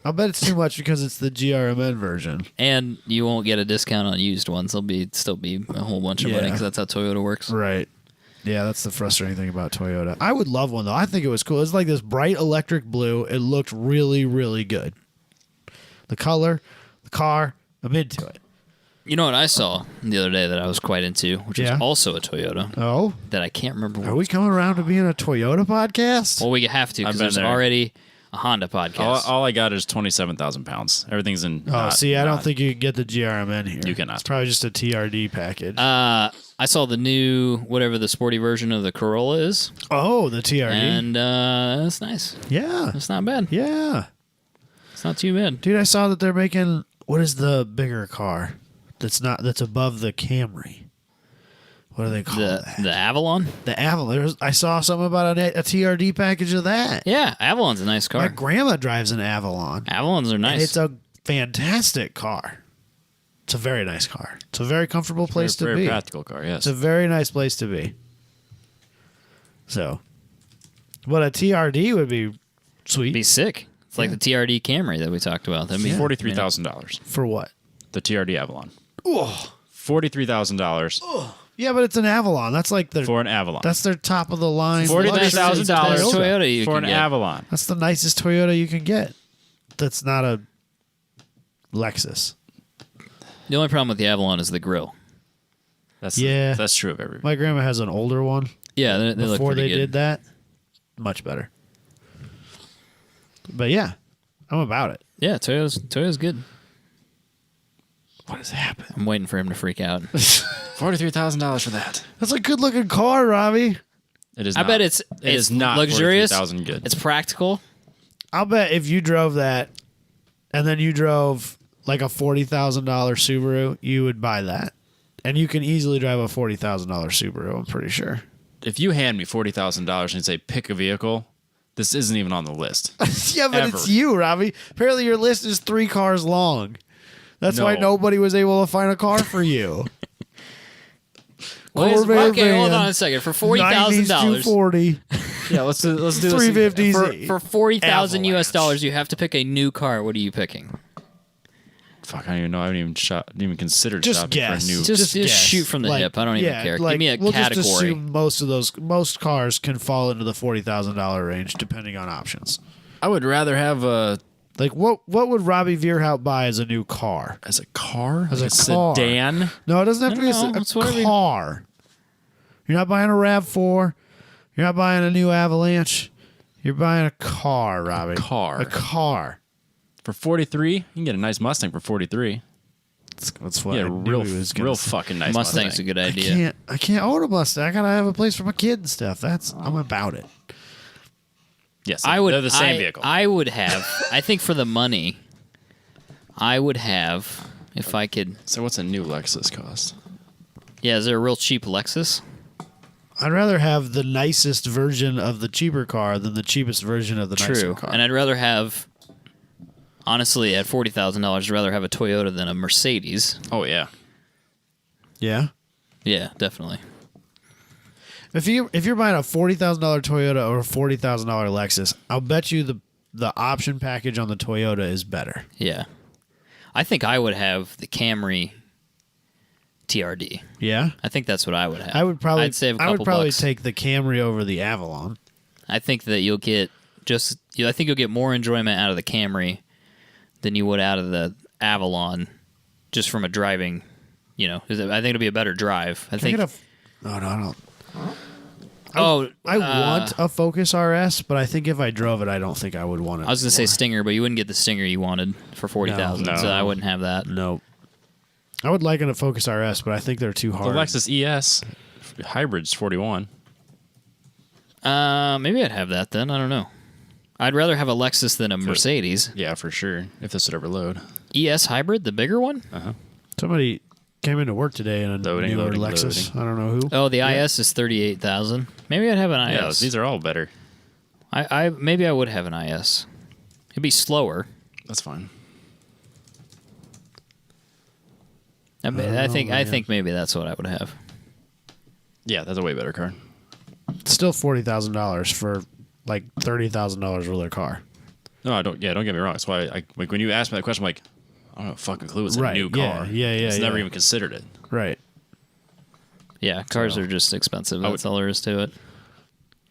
I'll bet it's too much because it's the GRMN version. And you won't get a discount on used ones. They'll still be a whole bunch of money Yeah. because that's how Toyota works. Right. Yeah, that's the frustrating thing about Toyota. I would love one, though. I think it was cool. It's like this bright electric blue. It looked really, really good. The color, the car, I'm into it. You know what I saw the other day that I was quite into, which Yeah. is also a Toyota Oh? that I can't remember. Are we coming around to being a Toyota podcast? Well, we have to because I've been there's there. already a Honda podcast. All I got is 27,000 pounds. Everything's in. I don't think you can get the GRMN here. You cannot. It's probably just a TRD package. I saw the new, whatever the sporty version of the Corolla is, oh, the TRD. and that's nice. Yeah. It's not bad. Yeah. It's not too bad. Dude, I saw that they're making, what is the bigger car that's above the Camry? What do they call that? The Avalon? The Avalon. I saw something about a TRD package of that. Yeah, Avalon's a nice car. My grandma drives an Avalon. Avalons are And nice. it's a fantastic car. It's a very nice car. It's a very comfortable place to very be. practical car. Yes. It's a very nice place to be. So, but a TRD would be sweet. be sick. It's like the TRD Camry that we talked about. That'd be $43,000. For what? The TRD Avalon. Oh. $43,000 Yeah, but it's an Avalon. That's like their for an Avalon. that's their top of the line. $40,000 Toyota you for can an get. Avalon. That's the nicest Toyota you can get. That's not a Lexus. The only problem with the Avalon is the grill. That's Yeah. That's true of everybody. My grandma has an older one. Yeah, they look Before pretty they good. did that, much better. But yeah, I'm about it. Yeah, Toyota's good. What has happened? I'm waiting for him to freak out. $43,000 for that. That's a good looking car, Robbie. It is. I Not. bet it's It is not luxurious. 43,000 good. It's practical. I'll bet if you drove that and then you drove like a $40,000 Subaru, you would buy that. And you can easily drive a $40,000 Subaru, I'm pretty sure. If you hand me $40,000 and say pick a vehicle, this isn't even on the list. Yeah, but Ever. it's you, Robbie. Apparently your list is 3 cars long. That's why No. nobody was able to find a car for you. Okay, Corvette hold van, on a second. For $40,000, 240, Yeah, let's do this. 350s. for $40,000 Avalanche. US dollars, you have to pick a new car. What are you picking? Fuck, I don't even know. I haven't even considered Just shopping guess. for a new. Just guess. shoot from the hip. I don't even care. Give me a we'll category. Just assume most cars can fall into the $40,000 range depending on options. I would rather have a Like what would Robbie Veerhout buy as a new car? as a car, As like a car. sedan. No, it doesn't have to be No, a it's whatever you- car. You're not buying a RAV4. You're not buying a new Avalanche. You're buying a car, Robbie. Car. A car. For 43, you can get a nice Mustang for 43. That's what Yeah, I knew real he was gonna real say. fucking nice Mustang's a Mustang. good idea. I can't own a Mustang. I gotta have a place for my kid and stuff. I'm about it. Yes, I would. They're the same vehicle. I would have. I think for the money, I would have if I could. So what's a new Lexus cost? Yeah, is there a real cheap Lexus? I'd rather have the nicest version of the cheaper car than the cheapest version of the nicer True, car. and I'd rather have. Honestly, at $40,000, I'd rather have a Toyota than a Mercedes. Oh yeah. yeah. Yeah, definitely. If you're buying a $40,000 Toyota or a $40,000 Lexus, I'll bet you the option package on the Toyota is better. Yeah, I think I would have the Camry TRD. Yeah, I think that's what I would have. I'd save a couple I would probably bucks. take the Camry over the Avalon. I think that you'll get I think you'll get more enjoyment out of the Camry than you would out of the Avalon, just from a driving. I think it'll be a better drive. I think. No, I don't. I I want a Focus RS, but I think if I drove it, I don't think I would want it. I was gonna say Stinger, but you wouldn't get the Stinger you wanted for 40,000, No. so I wouldn't have that. No. I would like a Focus RS, but I think they're too The hard. Lexus ES hybrid's 41. Maybe I'd have that then. I don't know. I'd rather have a Lexus than a Mercedes. Yeah, for sure. If this would ever load. ES hybrid, the bigger one. Somebody came into work today in a Loading, newer loading, Lexus. I don't know who. Oh, the IS is 38,000. Maybe I'd have an Yeah, IS. these are all better. Maybe I would have an IS. It'd be slower. That's fine. I think maybe that's what I would have. Yeah, that's a way better car. It's still $40,000 for like $30,000 worth of car. No, don't get me wrong. That's why like when you asked me that question, I'm like, I don't have a fucking clue. It's a Right, new yeah, car. yeah, It's never yeah. even considered it. Right. Yeah, cars are just expensive. That's all there is to it.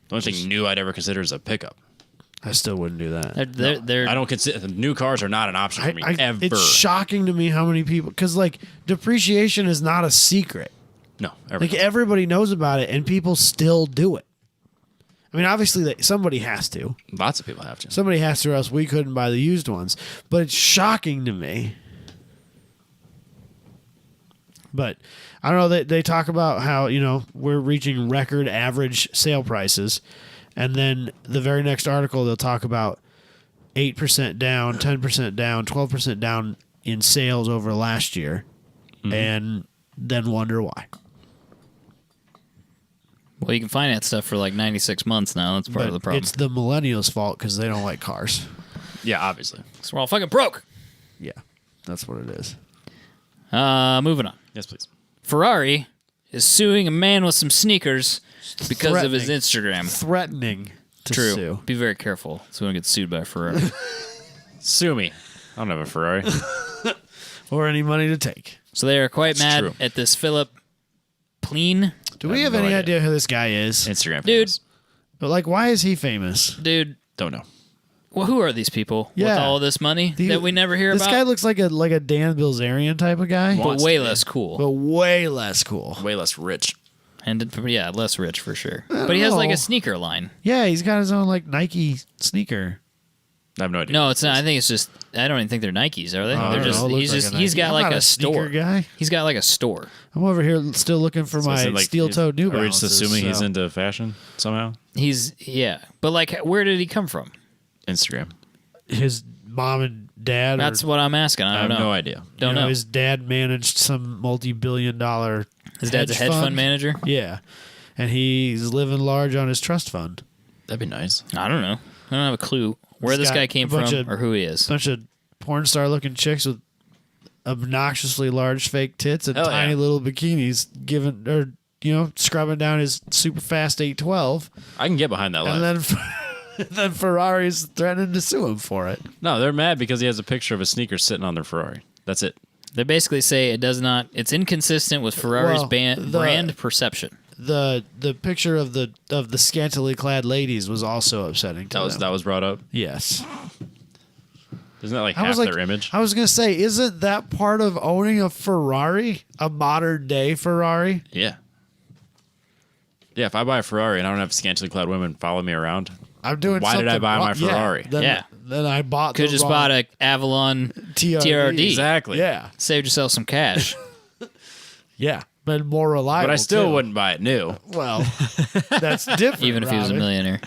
The only thing new I'd ever consider is a pickup. I still wouldn't do that. They're I don't consider new cars are not an option for me ever. It's shocking to me how many people, because like depreciation is not a secret. No, ever. Like everybody knows about it, and people still do it. I mean, obviously, somebody has to. Lots of people have to. Somebody has to, or else we couldn't buy the used ones. But it's shocking to me. But I don't know. They talk about how we're reaching record average sale prices, and then the very next article they'll talk about 8% down, 10% down, 12% down in sales over last year, and then wonder why. well, you can finance stuff for like 96 months now. That's part of the problem. It's the millennials' fault because they don't like cars. Yeah, obviously. So we're all fucking broke. Yeah, that's what it is. Moving on. Yes, please. Ferrari is suing a man with some sneakers because of his Threatening. Instagram. Threatening to True. sue. Be very careful, so we don't get sued by Ferrari. Sue me. I don't have a Ferrari. Or any money to take. So they are quite That's mad true. at this Philip Pleen. Do we I have have no any idea. idea who this guy is? Instagram. Dude. famous. But like, why is he famous? Dude, Don't know. well, who are these people with Yeah. all this money that we never hear This about? guy looks like a Dan Bilzerian type of guy, but wants way to be. less cool. but way less cool. Way less rich. And yeah, less rich for sure. But he has like know. a sneaker line. Yeah, he's got his own like Nike sneaker. I have no idea. No, it's not. I think it's just. I don't even think they're Nikes, are they? I They're don't just. know, it He's looks just. like a He's Nike. got I'm like not a sneaker store. guy. He's got like a store. I'm over here still looking for So is my it like- steel-toed New Are we just Balances. assuming he's so- into fashion somehow? But like, where did he come from? Instagram. his mom and dad. That's or, what I'm asking. I I don't have know. no idea. Don't know. His dad managed some multi-billion-dollar. His dad's a hedge fund manager. Yeah, and he's living large on his trust fund. That'd be nice. I don't know. I don't have a clue where He's this got guy came a bunch from of- or who he is. Bunch of porn star looking chicks with obnoxiously large fake tits and Hell tiny yeah. little bikinis scrubbing down his super fast 812, I can get behind that and life. then Ferrari's threatening to sue him for it. No, they're mad because he has a picture of a sneaker sitting on their Ferrari. That's it. They basically say it does not. It's inconsistent with Ferrari's Well, brand perception. The picture of the scantily clad ladies was also upsetting to them. That was brought up. Yes. Isn't that like I was half like, their image? I was gonna say, isn't that part of owning a Ferrari, a modern day Ferrari? Yeah. Yeah, if I buy a Ferrari and I don't have scantily clad women follow me around, I'm doing. Why did I something buy my wrong. Ferrari? Yeah. Then I bought. Could the just wrong bought a Avalon TRD. exactly. Yeah, Saved yourself some cash. yeah, but more reliable. But I still too. wouldn't buy it new. Well, that's different. even if he was a Robin. millionaire.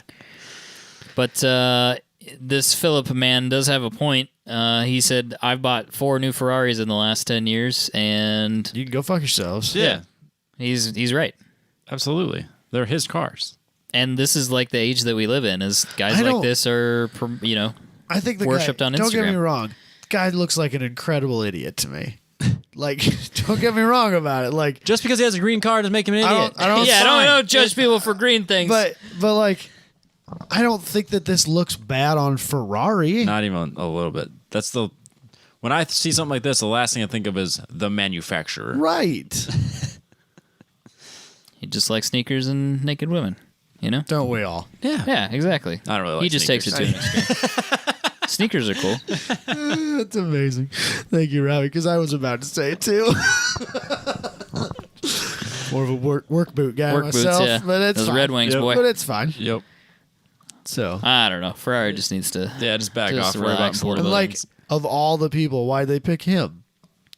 But this Philip man does have a point. He said, I've bought 4 new Ferraris in the last 10 years, and You can go fuck yourselves. Yeah, he's right. absolutely. They're his cars. And this is like the age that we live in, is guys I like don't- this are, I think the Worshipped guy, on Don't get me Instagram. wrong. The guy looks like an incredible idiot to me. Like, don't get me wrong about it. Like, Just because he has a green car doesn't make him an idiot. I don't. yeah, fine. don't judge people for green things. But like, I don't think that this looks bad on Ferrari. Not even a little bit. That's the When I see something like this, the last thing I think of is the manufacturer. Right. He just likes sneakers and naked women. You know? Don't we all? Yeah. Yeah, exactly. I don't really like He just takes it to an sneakers. extreme. Sneakers are cool. That's amazing. Thank you, Robbie, because I was about to say it too. More of a work boot guy Work boots, myself, yeah. but it's Those fine. Red Wings, boy. But it's fine. Yep. So, I don't know. Ferrari just needs to. Yeah, just back Just off. Worry about relax a little important and like things. of all the people, why'd they pick him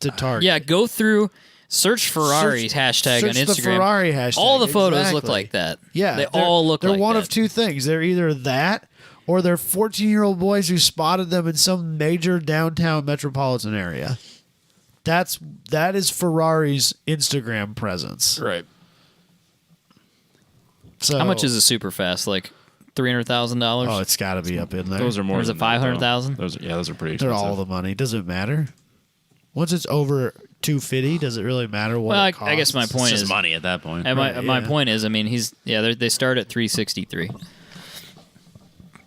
to target? Yeah, go through, search Ferrari hashtag search on the Instagram. Ferrari hashtag. All the photos look Exactly. like that. Yeah, they all look they're like one that. of two things. They're either that or they're 14-year-old boys who spotted them in some major downtown metropolitan area. That is Ferrari's Instagram presence. Right. So How much is a super fast? Like $300,000? Oh, it's got to be up in there. Those are more. Or is it than that, though. 500,000? Those are pretty They're expensive. all the money. Does it matter? Once it's over 250, does it really matter what Well, it costs? I guess my It's point just is money at that point. And my yeah. point is, I mean, they start at 363.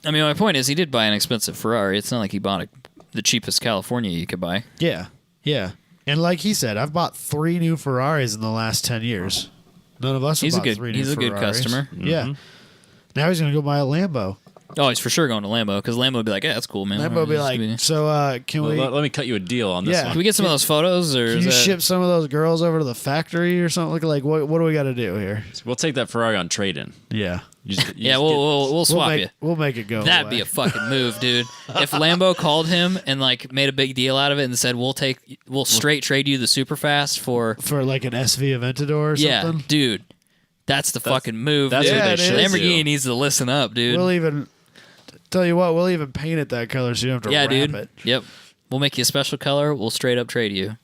I mean, my point is, he did buy an expensive Ferrari. It's not like he bought the cheapest California you could buy. Yeah, yeah. And like he said, I've bought 3 new Ferraris in the last 10 years. None of us have He's a bought good- 3 new he's a good Ferraris. customer. Yeah. Now he's going to go buy a Lambo. Oh, he's for sure going to Lambo because Lambo would be like, yeah, that's cool, man. Lambo will be like, so can Well, we let me cut you a deal on this Yeah. can one. we get some of those photos, or can is you that- ship some of those girls over to the factory or something? Like what do we got to do here? We'll take that Ferrari on trade-in. Yeah. Yeah, we'll swap you. We'll make it go That'd away. be a fucking move, dude. If Lambo called him and like made a big deal out of it and said, we'll straight trade you the super fast for like an SV Aventador or yeah, something. dude. That's the fucking move. That's dude. what Yeah, they it should is. Lamborghini do. needs to listen up, dude. We'll even tell you what, we'll even paint it that color so you don't have to Yeah, wrap dude. it. Yep. We'll make you a special color. We'll straight up trade you.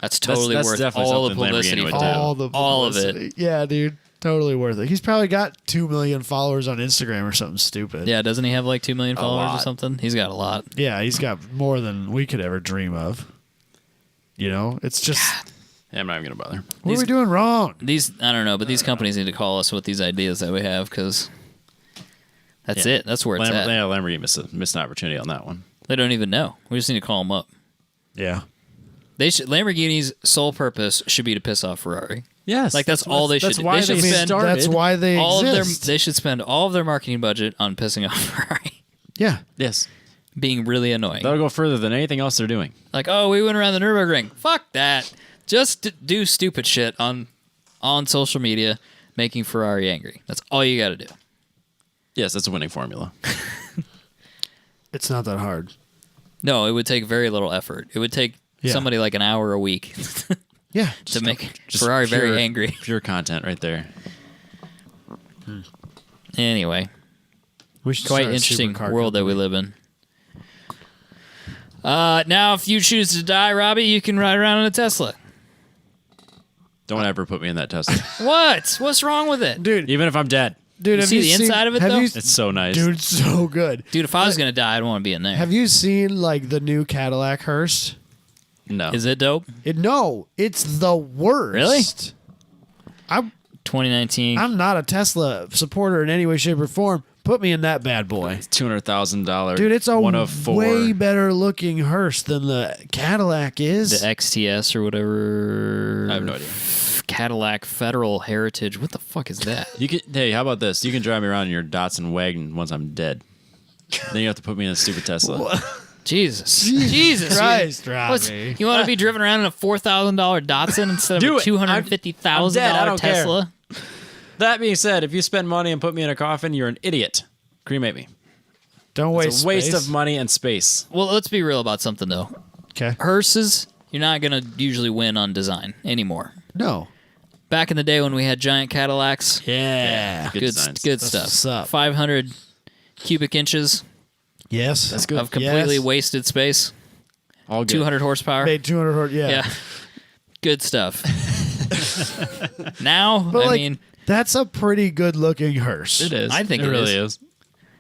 That's totally that's worth definitely all the something Lamborghini publicity. would for do. that. All the All of it. publicity. Yeah, dude. Totally worth it. He's probably got 2 million followers on Instagram or something stupid. Yeah, doesn't he have like 2 million followers or lot. something? He's got a lot. Yeah, he's got more than we could ever dream of. You know, it's just Yeah, I'm not even gonna bother. what are we doing wrong? These I don't know, but these companies need to call us with these ideas that we have because that's Yeah. it. That's where it's at. Lamborghini missed an opportunity on that one. They don't even know. We just need to call them up. Yeah. Lamborghini's sole purpose should be to piss off Ferrari. Yes, Like, that's all they should That's do. why They should they spend- started. That's why they All of exist. they should spend all of their marketing budget on pissing off Ferrari, Yeah. Yes, being really annoying. that'll go further than anything else they're doing. Like, oh, we went around the Nürburgring. Fuck that. Just do stupid shit on social media, making Ferrari angry. That's all you got to do. Yes, that's a winning formula. It's not that hard. No, it would take very little effort. It would take Yeah. somebody like an hour a week Yeah. to make Just Ferrari pure- very angry. Pure content right there. Anyway, We should quite start a interesting supercar world that we company. live in. Now, if you choose to die, Robbie, you can ride around in a Tesla. Don't ever put me in that Tesla. What? What's wrong with it? Dude, Even if I'm dead. dude, You have see you the seen- inside of it, have though? you- It's so nice. dude, so good. Dude, if I was going to die, I'd want to be in there. Have you seen like the new Cadillac hearse? No. Is it dope? No, it's the worst. Really? I'm 2019. not a Tesla supporter in any way, shape, or form. Put me in that bad boy. $200,000. Dude, it's a one of four. way better looking hearse than the Cadillac is. The XTS or whatever. I have no idea. Cadillac Federal Heritage. What the fuck is that? You can. Hey, how about this? You can drive me around in your Datsun wagon once I'm dead. Then you have to put me in a stupid Tesla. Jesus. Jesus. Christ, What's- Robbie. you want to be driven around in a $4,000 Datsun instead of Do a it. $250,000 I'm dead. I don't care. Tesla? That being said, if you spend money and put me in a coffin, you're an idiot. Cremate me. Don't It's waste a waste space. of money and space. Well, let's be real about something, though. Okay. Hearses, you're not going to usually win on design anymore. No. Back in the day when we had giant Cadillacs, Yeah. Good designs. good That's stuff. what's up. 500 cubic inches Yes. That's of completely wasted space. All good. 200 horsepower. Made 200 horse. Yeah. Yeah. Good stuff. Now, But I like, mean, that's a pretty good looking hearse. It is. I think it it really is.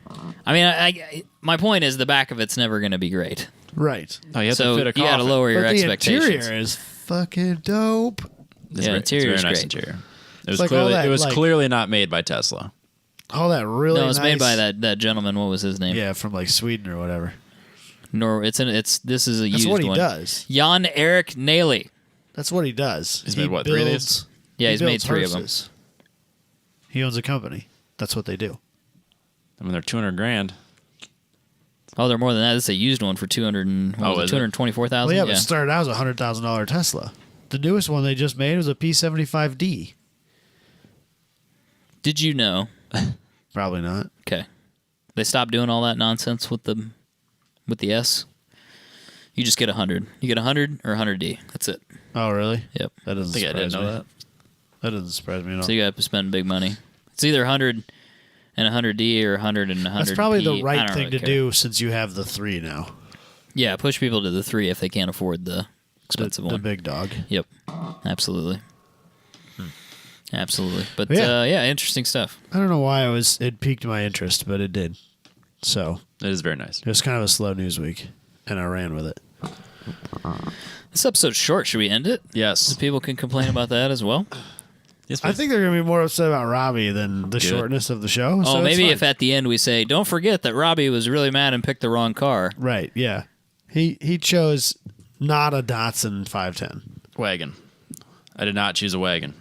is. my point is the back of it's never going to be great. Right. Oh, you have So to fit a you got to coffin. lower your But the expectations. interior is fucking dope. It's Yeah, very, interior it's is very nice great. interior. It was like all clearly that, it was like- clearly not made by Tesla. All that really No, it's made nice- by that gentleman. What was his name? Yeah, from like Sweden or whatever. This is a That's used what he one. does. Jan Erik Naley. That's what he does. He's He made, what, 3 of these? builds- Yeah, he he's made builds 3 of them. hearses. He owns a company. That's what they do. I mean, they're $200,000. Oh, they're more than that. This is a used one for Is it? 224,000. Well, yeah, but it started out as a $100,000 Tesla. The newest one they just made was a P75D. Did you know? Probably not. Okay, they stopped doing all that nonsense with the S. You just get 100. You get 100 or 100D. That's it. Oh, really? Yep. That doesn't I think I surprise didn't me. know that. That doesn't surprise me at all. So you got to spend big money. It's either 100 and 100D or 100 and 100. That's probably the right thing to do since you have the 3 now. Yeah, push people to the 3 if they can't afford the expensive The one. big dog. Yep, absolutely, absolutely. But Yeah. yeah, interesting stuff. I don't know why it piqued my interest, but it did. So It is very nice. it was kind of a slow news week, and I ran with it. This episode's short. Should we end it? Yes. So people can complain about that as well. Yes, I please. think they're going to be more upset about Robbie than the Good. shortness of the show. so Oh, it's maybe fine. if at the end we say, "Don't forget that Robbie was really mad and picked the wrong car." Right, yeah. He chose not a Datsun 510. Wagon. I did not choose a wagon.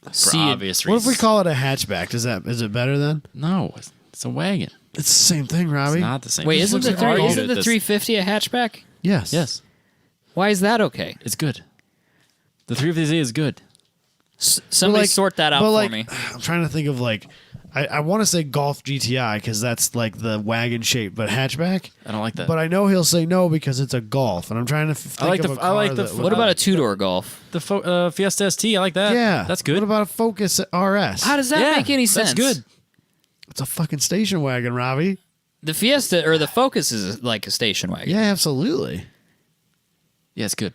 For See, obvious What reasons. if we call it a hatchback? Is it better then? No, it's a wagon. It's the same thing, Robbie. It's not the same. wait, This isn't looks the like three, argued isn't at the this. 350 a hatchback? Yes. Yes, Why is that okay? it's good. The 350Z is good. Somebody like- sort that out but for like, me. I'm trying to think of like, I want to say Golf GTI because that's like the wagon shape, but hatchback. I don't like that. But I know he'll say no because it's a Golf, and I'm trying to think like of the- a I car like the that f- would- What about a 2-door Golf? The Fiesta ST, I like that. yeah, that's good. What about a Focus RS? How does that Yeah, make any sense? That's good. It's a fucking station wagon, Robbie. The Fiesta or the Focus is like a station wagon. Yeah, absolutely. Yeah, it's good.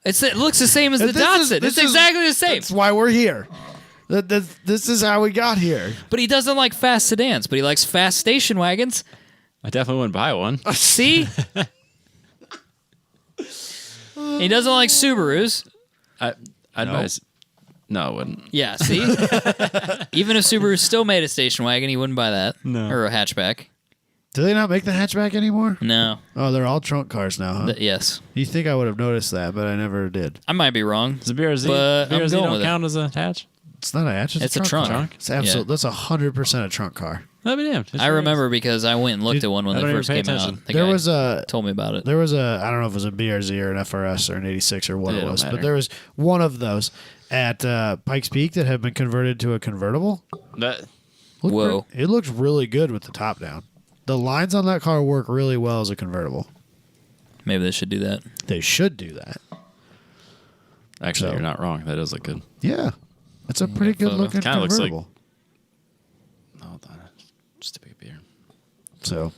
It looks the same as the Datsun. It's exactly the same. That's why we're here. This is how we got here. But he doesn't like fast sedans, but he likes fast station wagons. I definitely wouldn't buy one. See? He doesn't like Subarus. I'd No. buy. No, I wouldn't. Yeah, see? Even if Subaru still made a station wagon, he wouldn't buy that. No. Or a hatchback. Do they not make the hatchback anymore? No. Oh, they're all trunk cars now, huh? Yes. You think I would have noticed that, but I never did. I might be wrong. Does a BRZ, But I'm BRZ going don't with it. count as a hatch? It's not a hatch. It's It's a a trunk. car. It's absolute. Yeah. That's 100% a trunk car. I mean, damn. I remember because I went and looked Dude, at one when I they don't even first pay came attention. out. The There guy was a told me about it. There was a, I don't know if it was a BRZ or an FRS or an 86 or what It it don't was, matter. but there was one of those at Pikes Peak that had been converted to a convertible. that. Whoa. It looked really good with the top down. The lines on that car work really well as a convertible. Maybe they should do that. They should do that. Actually, So- you're not wrong. That does look good. Yeah. It's a pretty good photo. looking Kinda looks like- convertible. Hold on. Just a big beer. So,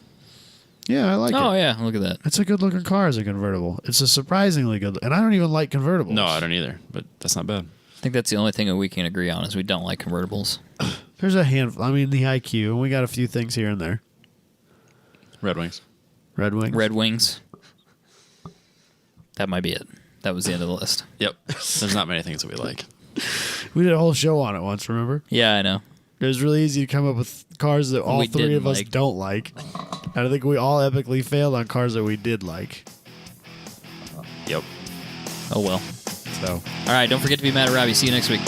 yeah, I like Oh, it. yeah. Look at that. It's a good looking car as a convertible. It's a surprisingly good, and I don't even like convertibles. No, I don't either. But that's not bad. I think that's the only thing that we can agree on is we don't like convertibles. There's a handful. I mean, the IQ, and we got a few things here and there. Red Wings. Red Wings. Red Wings. That might be it. That was the end of the list. Yep. There's not many things that we like. We did a whole show on it once, remember? Yeah, I know. It was really easy to come up with cars that all We three didn't of us like. don't like. And I think we all epically failed on cars that we did like. Yep. Oh, well. So. All right. Don't forget to be mad at Robbie. See you next week.